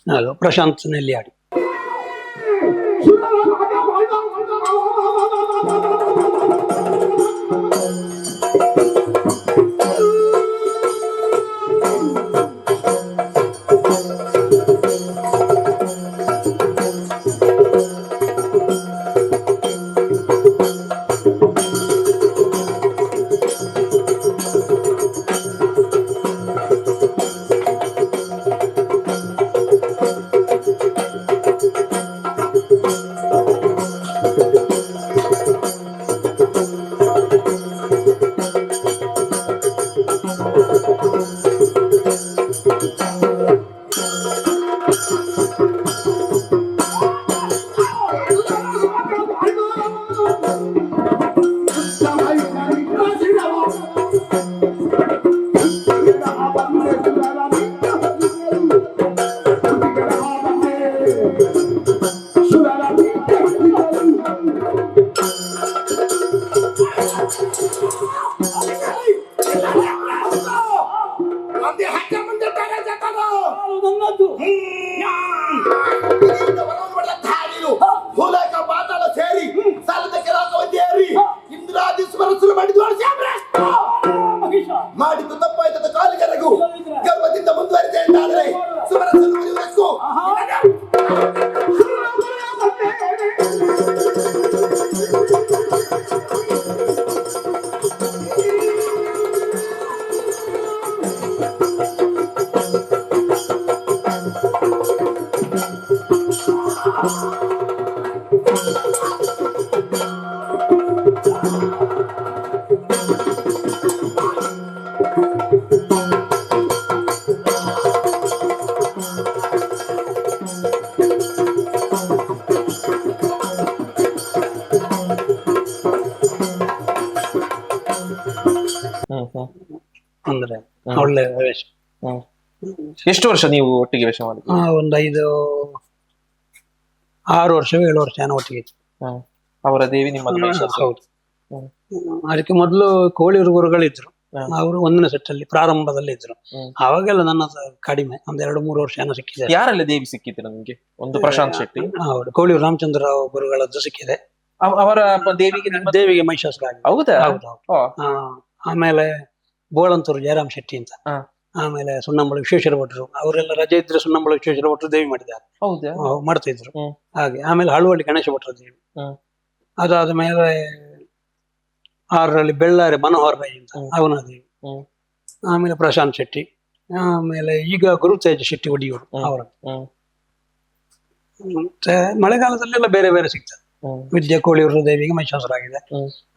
ಅದು ಪ್ರಶಾಂತ್ ನೆಲ್ಲಿಯಾಡಿ. ಮಾಡಿದ್ದು ತಪ್ಪಾಯ್ತದ ಕಾಲಿಗೆರಗು ಗರ್ವದಿಂದ ಮುಂದುವರಿದೆ ಎಂದಾದರೆ ಸುಮರಸು ಅಂದ್ರೆ ಒಳ್ಳೆ ವೇಷ. ಎಷ್ಟು ವರ್ಷ ನೀವು ಒಟ್ಟಿಗೆ ವೇಷ ಮಾಡಿದ್ರಿ? ಒಂದು 6 ವರ್ಷ 7 ವರ್ಷ ಏನೋ ಒಟ್ಟಿಗೆ ಇತ್ತು. ಅವರ ದೇವಿ ನಿಮ್ಮ? ಹೌದು. ಅದಕ್ಕೆ ಮೊದಲು ಕೋಳಿಯೂರು ಗುರುಗಳಿದ್ರು, ಅವರು 1ನೇ ಸೆಟ್ ಅಲ್ಲಿ ಪ್ರಾರಂಭದಲ್ಲಿ ಇದ್ರು. ಅವಾಗೆಲ್ಲ ನನ್ನ ಕಡಿಮೆ, ಒಂದು 2-3 ವರ್ಷ ಏನೋ ಸಿಕ್ಕಿದೆ. ಯಾರೆಲ್ಲ ದೇವಿ ಸಿಕ್ಕಿದ್ರು ನಿಮ್ಗೆ? ಒಂದು ಪ್ರಶಾಂತ್ ಶೆಟ್ಟಿ. ಹೌದು, ಕೋಳಿಯೂರು ರಾಮಚಂದ್ರ ರಾವ್ ಗುರುಗಳದ್ದು ಸಿಕ್ಕಿದೆ. ಅವರ ದೇವಿಗೆ ಮಹಿಷಾಸುರ. ಹೌದಾ? ಹೌದು. ಆಮೇಲೆ ಬೋಳಂತೂರು ಜಯರಾಮ್ ಶೆಟ್ಟಿ ಅಂತ, ಆಮೇಲೆ ಸುಣ್ಣಂಬಳ ವಿಶ್ವೇಶ್ವರ ಭಟ್ರು, ಅವರೆಲ್ಲ ರಜೆ ಇದ್ರೆ ಸುಣ್ಣಂಬಳ ವಿಶ್ವೇಶ್ವರ ಭಟ್ರು ದೇವಿ ಮಾಡಿದ್ದಾರೆ. ಮಾಡ್ತಾ ಇದ್ರು ಹಾಗೆ. ಆಮೇಲೆ ಹಳುವಳ್ಳಿ ಗಣೇಶ ಭಟ್ರ ದೇವಿ. ಅದಾದ ಮೇಲೆ 6ರಲ್ಲಿ ಬೆಳ್ಳಾರಿ ಮನೋಹರ್ ರೈ ಅಂತ ಅವನ ದೇವಿ. ಆಮೇಲೆ ಪ್ರಶಾಂತ್ ಶೆಟ್ಟಿ. ಆಮೇಲೆ ಈಗ ಗುರುತೇಜ್ ಶೆಟ್ಟಿ ಒಡಿಯೂರು ಅವರ. ಮತ್ತೆ ಮಳೆಗಾಲದಲ್ಲೆಲ್ಲ ಬೇರೆ ಬೇರೆ ಸಿಗ್ತದೆ. ವಿದ್ಯಾ ಕೋಳಿಯೂರು ದೇವಿಗೆ ಮಹಿಷಾಸುರ ಆಗಿದೆ.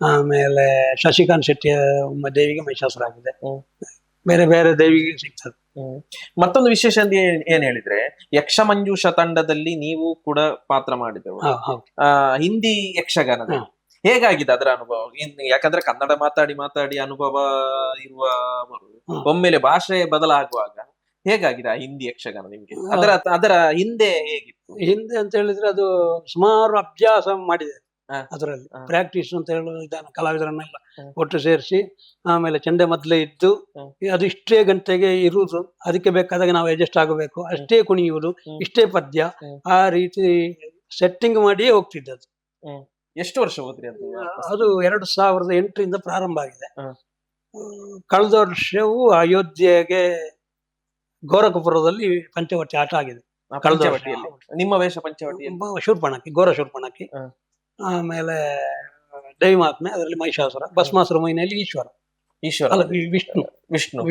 ಆಮೇಲೆ ಶಶಿಕಾಂತ್ ಶೆಟ್ಟಿ ದೇವಿಗೆ ಮಹಿಷಾಸುರ ಆಗಿದೆ. ಬೇರೆ ಬೇರೆ ದೇವಿಗೆ ಸಿಗ್ತದೆ. ಮತ್ತೊಂದು ವಿಶೇಷ ಅಂತ ಏನ್ ಹೇಳಿದ್ರೆ, ಯಕ್ಷಮಂಜೂಷ ತಂಡದಲ್ಲಿ ನೀವು ಕೂಡ ಪಾತ್ರ ಮಾಡಿದೆವು. ಹಿಂದಿ ಯಕ್ಷಗಾನದ ಹೇಗಾಗಿದೆ ಅದರ ಅನುಭವ? ಯಾಕಂದ್ರೆ ಕನ್ನಡ ಮಾತಾಡಿ ಮಾತಾಡಿ ಅನುಭವ ಇರುವ ಒಮ್ಮೆಲೆ ಭಾಷೆ ಬದಲಾಗುವಾಗ ಹೇಗಾಗಿದೆ ಆ ಹಿಂದಿ ಯಕ್ಷಗಾನ ನಿಮ್ಗೆ? ಅದರ ಹಿಂದೆ ಹೇಗಿತ್ತು? ಹಿಂದೆ ಅಂತ ಹೇಳಿದ್ರೆ ಅದು ಸುಮಾರು ಅಭ್ಯಾಸ ಮಾಡಿದೆ. ಅದರಲ್ಲಿ ಪ್ರಾಕ್ಟೀಸ್ ಅಂತ ಹೇಳುವ ವಿಧಾನ, ಕಲಾವಿದರನ್ನೆಲ್ಲ ಒಟ್ಟು ಸೇರಿಸಿ ಆಮೇಲೆ ಚಂಡೆ ಮೊದಲೇ ಇದ್ದು ಅದು ಇಷ್ಟೇ ಗಂಟೆಗೆ ಇರುವುದು, ಅದಕ್ಕೆ ಬೇಕಾದಾಗ ನಾವು ಅಡ್ಜಸ್ಟ್ ಆಗಬೇಕು, ಅಷ್ಟೇ ಕುಣಿಯುವುದು, ಇಷ್ಟೇ ಪದ್ಯ, ಆ ರೀತಿ ಸೆಟ್ಟಿಂಗ್ ಮಾಡಿಯೇ ಹೋಗ್ತಿದ್ದದು. ಎಷ್ಟು ವರ್ಷ ಹೋದ್ರಿ ಅದು? ಅದು 2008ರಿಂದ ಪ್ರಾರಂಭ ಆಗಿದೆ. ಕಳೆದ ವರ್ಷವೂ ಅಯೋಧ್ಯೆಗೆ ಗೋರಖಪುರದಲ್ಲಿ ಪಂಚವಟಿ ಆಟ ಆಗಿದೆ. ನಿಮ್ಮ ವೇಷ ಪಂಚವಟಿ? ಶೂರ್ಪಣಕಿ, ಘೋರ ಶೂರ್ಪಣಕಿ. ಆಮೇಲೆ ದೈವಾತ್ಮೆ, ಅದರಲ್ಲಿ ಮಹಿಷಾಸುರ. ಭಸ್ಮಾಸುರ ಮೈನಲ್ಲಿ ಈಶ್ವರ ಅಲ್ಲ, ವಿಷ್ಣು.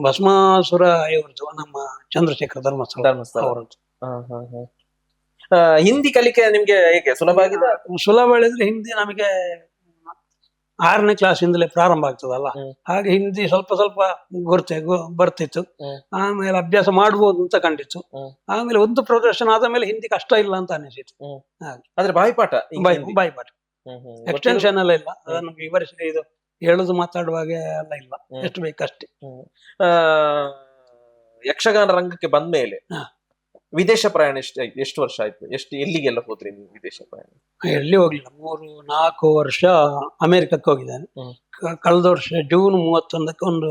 ಭಸ್ಮಾಸುರ ಇವ್ರದ್ದು ನಮ್ಮ ಚಂದ್ರಶೇಖರ ಧರ್ಮಸ್ಥಳ ಅವರದ್ದು. ಹಿಂದಿ ಕಲಿಕೆ ನಿಮ್ಗೆ ಹೇಗೆ ಸುಲಭ ಆಗಿದೆ? ಸುಲಭ ಹೇಳಿದ್ರೆ ಹಿಂದಿ ನಮಗೆ 6ನೇ ಕ್ಲಾಸಿಂದಲೇ ಪ್ರಾರಂಭ ಆಗ್ತದಲ್ಲ, ಹಾಗೆ ಹಿಂದಿ ಸ್ವಲ್ಪ ಸ್ವಲ್ಪ ಬರ್ತಿತ್ತು. ಆಮೇಲೆ ಅಭ್ಯಾಸ ಮಾಡ್ಬೋದು ಅಂತ ಕಂಡಿತ್ತು. ಆಮೇಲೆ ಒಂದು ಪ್ರದರ್ಶನ ಆದ ಮೇಲೆ ಹಿಂದಿ ಕಷ್ಟ ಇಲ್ಲ ಅಂತ ಅನಿಸಿತು. ಆದ್ರೆ ಬಾಯಿಪಾಠ ಎಕ್ಸ್ಟೆನ್ಷನ್ ಎಲ್ಲ ಇಲ್ಲ, ಅದನ್ನು ವಿವರಿಸಿ ಇದು ಹೇಳುದು ಮಾತಾಡುವಾಗ ಎಲ್ಲ ಇಲ್ಲ, ಎಷ್ಟು ಬೇಕಷ್ಟೇ. ಯಕ್ಷಗಾನ ರಂಗಕ್ಕೆ ಬಂದ ಮೇಲೆ ವಿದೇಶ ಪ್ರಯಾಣ ಎಷ್ಟು ವರ್ಷ ಆಯ್ತು? ಎಲ್ಲಿಗೆಲ್ಲ ಹೋದ್ರಿ ನೀವು ವಿದೇಶ ಪ್ರಯಾಣ? ಎಲ್ಲಿ ಹೋಗ್ಲಿಲ್ಲ. 3-4 ವರ್ಷ ಅಮೆರಿಕಕ್ಕೆ ಹೋಗಿದ್ದೇನೆ. ಕಳೆದ ವರ್ಷ ಜೂನ್ 31ಕ್ಕೆ ಒಂದು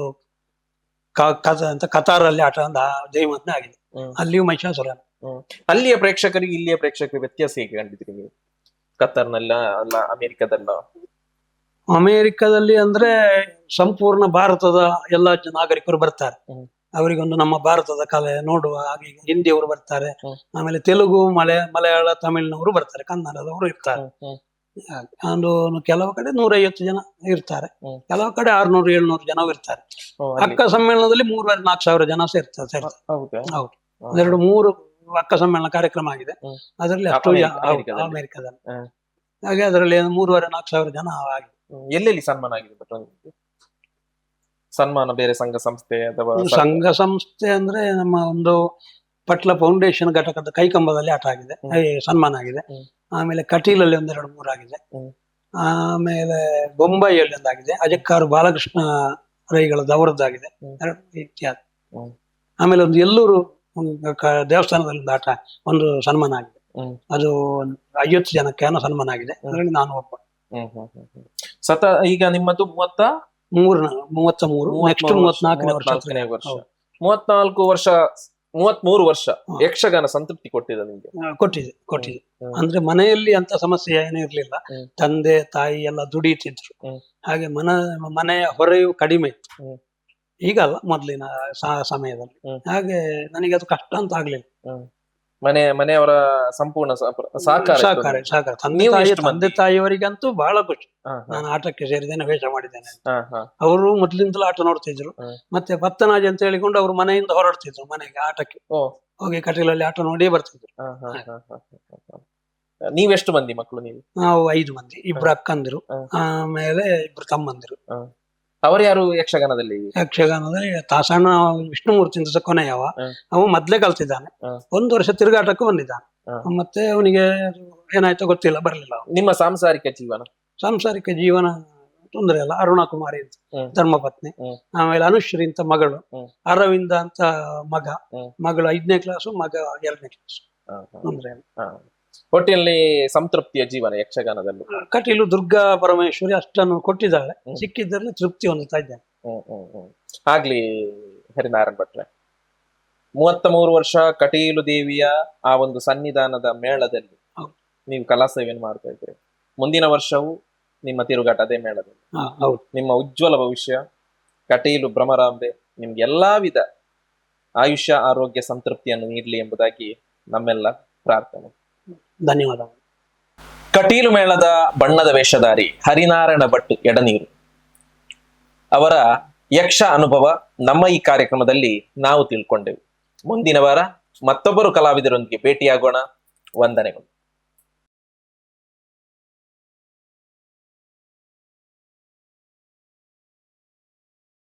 ಕತಾರಲ್ಲಿ ಆಟ ಒಂದು ಜೈಮತ್ನೆ ಆಗಿದೆ. ಅಲ್ಲಿಯೂ ಮಹಿಷಾಸುರ. ಅಲ್ಲಿಯ ಪ್ರೇಕ್ಷಕರಿಗೆ ಇಲ್ಲಿಯ ಪ್ರೇಕ್ಷಕರಿಗೆ ವ್ಯತ್ಯಾಸ ಹೇಗೆ ಕಂಡಿದ್ರಿ ನೀವು? ಕತಾರ್ನೆಲ್ಲ ಅಲ್ಲ, ಅಮೆರಿಕದಲ್ಲಿ ಅಂದ್ರೆ ಸಂಪೂರ್ಣ ಭಾರತದ ಎಲ್ಲ ನಾಗರಿಕರು ಬರ್ತಾರೆ. ಅವರಿಗೊಂದು ನಮ್ಮ ಭಾರತದ ಕಲೆ ನೋಡುವ ಹಾಗೆ ಹಿಂದಿಯವರು ಬರ್ತಾರೆ, ಆಮೇಲೆ ತೆಲುಗು, ಮಲಯಾಳ, ತಮಿಳಿನವರು ಬರ್ತಾರೆ, ಕನ್ನಡದವರು ಇರ್ತಾರೆ. ಒಂದು ಕೆಲವು ಕಡೆ 150 ಜನ ಇರ್ತಾರೆ, ಕೆಲವು ಕಡೆ 600-700 ಜನ ಇರ್ತಾರೆ. ಅಕ್ಕ ಸಮ್ಮೇಳನದಲ್ಲಿ 3,000-4 ಸಾವಿರ ಜನ ಸೇರ್ತಾರೆ. ಹೌದು, 2-3 ಅಕ್ಕ ಸಮ್ಮೇಳನ ಕಾರ್ಯಕ್ರಮ ಆಗಿದೆ ಅದರಲ್ಲಿ. ಅಷ್ಟು ಅಮೆರಿಕದಲ್ಲಿ ಹಾಗೆ ಅದರಲ್ಲಿ 3,500-4 ಸಾವಿರ ಜನ ಆಗಿದೆ. ಎಲ್ಲೆಲ್ಲಿ ಸನ್ಮಾನ ಆಗಿದೆ? ಸನ್ಮಾನ ಬೇರೆ ಸಂಘ ಸಂಸ್ಥೆ ಅಥವಾ ಸಂಘ ಸಂಸ್ಥೆ ಅಂದ್ರೆ ನಮ್ಮ ಒಂದು ಪಟ್ಲ ಫೌಂಡೇಶನ್ ಘಟಕದ ಕೈಕಂಬದಲ್ಲಿ ಆಟ ಆಗಿದೆ, ಸನ್ಮಾನ ಆಗಿದೆ. ಆಮೇಲೆ ಕಟೀಲಲ್ಲಿ 1-2-3 ಆಗಿದೆ. ಆಮೇಲೆ ಬೊಂಬೈಯಲ್ಲಿ ಒಂದಾಗಿದೆ, ಅಜಕ್ಕಾರು ಬಾಲಕೃಷ್ಣ ರೈಗಳದ್ದು ಅವರದ್ದಾಗಿದೆ, ಇತ್ಯಾದಿ. ಆಮೇಲೆ ಒಂದು ಎಲ್ಲೂರು ದೇವಸ್ಥಾನದಲ್ಲಿ ಒಂದು ಆಟ, ಒಂದು ಸನ್ಮಾನ ಆಗಿದೆ. ಅದು 50 ಜನಕ್ಕೆ ಸನ್ಮಾನ ಆಗಿದೆ, ಅದರಲ್ಲಿ ನಾನು ಒಬ್ಬ. ಈಗ ನಿಮ್ಮದು 33, ನೆಕ್ಸ್ಟ್ 34ನೇ ವರ್ಷ. 33 ವರ್ಷ ಯಕ್ಷಗಾನ ಸಂತೃಪ್ತಿ ಕೊಟ್ಟಿದೆ ನಿಮ್ಗೆ? ಕೊಟ್ಟಿದೆ. ಅಂದ್ರೆ ಮನೆಯಲ್ಲಿ ಅಂತ ಸಮಸ್ಯೆ ಏನೂ ಇರ್ಲಿಲ್ಲ. ತಂದೆ ತಾಯಿ ಎಲ್ಲ ದುಡಿಯುತ್ತಿದ್ರು, ಹಾಗೆ ಮನೆಯ ಹೊರೆಯು ಕಡಿಮೆ ಇತ್ತು. ಈಗಲ್ಲ, ಮೊದಲಿನ ಸಮಯದಲ್ಲಿ. ಹಾಗೆ ನನಗೆ ಅದು ಕಷ್ಟ ಅಂತ ಆಗ್ಲಿಲ್ಲ. ಮನೆಯವರ ಸಂಪೂರ್ಣ ಸಹಕಾರ. ತಂದೆ ತಾಯಿಯವರಿಗಂತೂ ಬಹಳ ಖುಷಿ. ನಾನು ಆಟಕ್ಕೆ ಸೇರಿದ್ದೇನೆ, ವೇಷ ಮಾಡಿದ್ದೇನೆ. ಅವರು ಮೊದ್ಲಿಂದಲೂ ಆಟ ನೋಡ್ತಿದ್ರು. ಮತ್ತೆ ಪತ್ತನಾಜಿ ಅಂತ ಹೇಳಿಕೊಂಡು ಅವರು ಮನೆಯಿಂದ ಹೊರಡ್ತಿದ್ರು ಮನೆಗೆ ಆಟಕ್ಕೆ ಹೋಗಿ ಕಟೀಲಲ್ಲಿ ಆಟ ನೋಡಿ ಬರ್ತಿದ್ರು. ನೀವೆಷ್ಟು ಮಂದಿ ಮಕ್ಕಳು? ನಾವು 5 ಮಂದಿ, 2 ಅಕ್ಕಂದಿರು, ಆಮೇಲೆ 2 ತಮ್ಮಂದಿರು. ಅವರು ಯಾರು ಯಕ್ಷಗಾನದಲ್ಲಿ? ತಾಸಣ್ಣ ವಿಷ್ಣುಮೂರ್ತಿ ಅಂತ ಕೊನೆಯವ, ಅವ ಮೊದ್ಲೇ ಕಲ್ತಿದ್ದಾನೆ. 1 ವರ್ಷ ತಿರುಗಾಟಕ್ಕೂ ಬಂದಿದ್ದಾನೆ. ಮತ್ತೆ ಅವನಿಗೆ ಏನಾಯ್ತೋ ಗೊತ್ತಿಲ್ಲ, ಬರ್ಲಿಲ್ಲ. ನಿಮ್ಮ ಸಾಂಸಾರಿಕ ಜೀವನ ತೊಂದರೆ ಇಲ್ಲ. ಅರುಣಕುಮಾರಿ ಅಂತ ಧರ್ಮಪತ್ನಿ, ಆಮೇಲೆ ಅನುಶ್ರೀ ಅಂತ ಮಗಳು, ಅರವಿಂದ ಅಂತ ಮಗಳು 5ನೇ ಕ್ಲಾಸು, ಮಗ 2ನೇ ಕ್ಲಾಸು. ತೊಂದರೆ ಇಲ್ಲ. ಒಟ್ಟಿನಲ್ಲಿ ಸಂತೃಪ್ತಿಯ ಜೀವನ ಯಕ್ಷಗಾನದಲ್ಲಿ. ಕಟೀಲು ದುರ್ಗಾ ಪರಮೇಶ್ವರಿ ಅಷ್ಟನ್ನು ಕೊಟ್ಟಿದ್ದಾಳೆ, ಸಿಕ್ಕಿದ್ರಲ್ಲಿ ತೃಪ್ತಿ ಹೊಂದುತ್ತಾ ಇದ್ದೇನೆ. ಆಗ್ಲಿ ಹರಿನಾರಾಯಣ ಭಟ್ರೆ, 33 ವರ್ಷ ಕಟೀಲು ದೇವಿಯ ಆ ಒಂದು ಸನ್ನಿಧಾನದ ಮೇಳದಲ್ಲಿ ನೀವು ಕಲಾ ಸೇವೆಯನ್ನು ಮಾಡ್ತಾ ಇದ್ರಿ. ಮುಂದಿನ ವರ್ಷವೂ ನಿಮ್ಮ ತಿರುಗಾಟ ಅದೇ ಮೇಳದಲ್ಲಿ. ನಿಮ್ಮ ಉಜ್ವಲ ಭವಿಷ್ಯ, ಕಟೀಲು ಭ್ರಮರಾಂಬೆ ನಿಮ್ಗೆ ಎಲ್ಲಾ ವಿಧ ಆಯುಷ್ಯ, ಆರೋಗ್ಯ, ಸಂತೃಪ್ತಿಯನ್ನು ನೀಡಲಿ ಎಂಬುದಾಗಿ ನಮ್ಮೆಲ್ಲ ಪ್ರಾರ್ಥನೆ. ಧನ್ಯವಾದ. ಕಟೀಲು ಮೇಳದ ಬಣ್ಣದ ವೇಷಧಾರಿ ಹರಿನಾರಾಯಣ ಭಟ್ ಎಡನೀರು ಅವರ ಯಕ್ಷ ಅನುಭವ ನಮ್ಮ ಈ ಕಾರ್ಯಕ್ರಮದಲ್ಲಿ ನಾವು ತಿಳ್ಕೊಂಡೆವು. ಮುಂದಿನ ವಾರ ಮತ್ತೊಬ್ಬರು ಕಲಾವಿದರೊಂದಿಗೆ ಭೇಟಿಯಾಗೋಣ. ವಂದನೆಗಳು.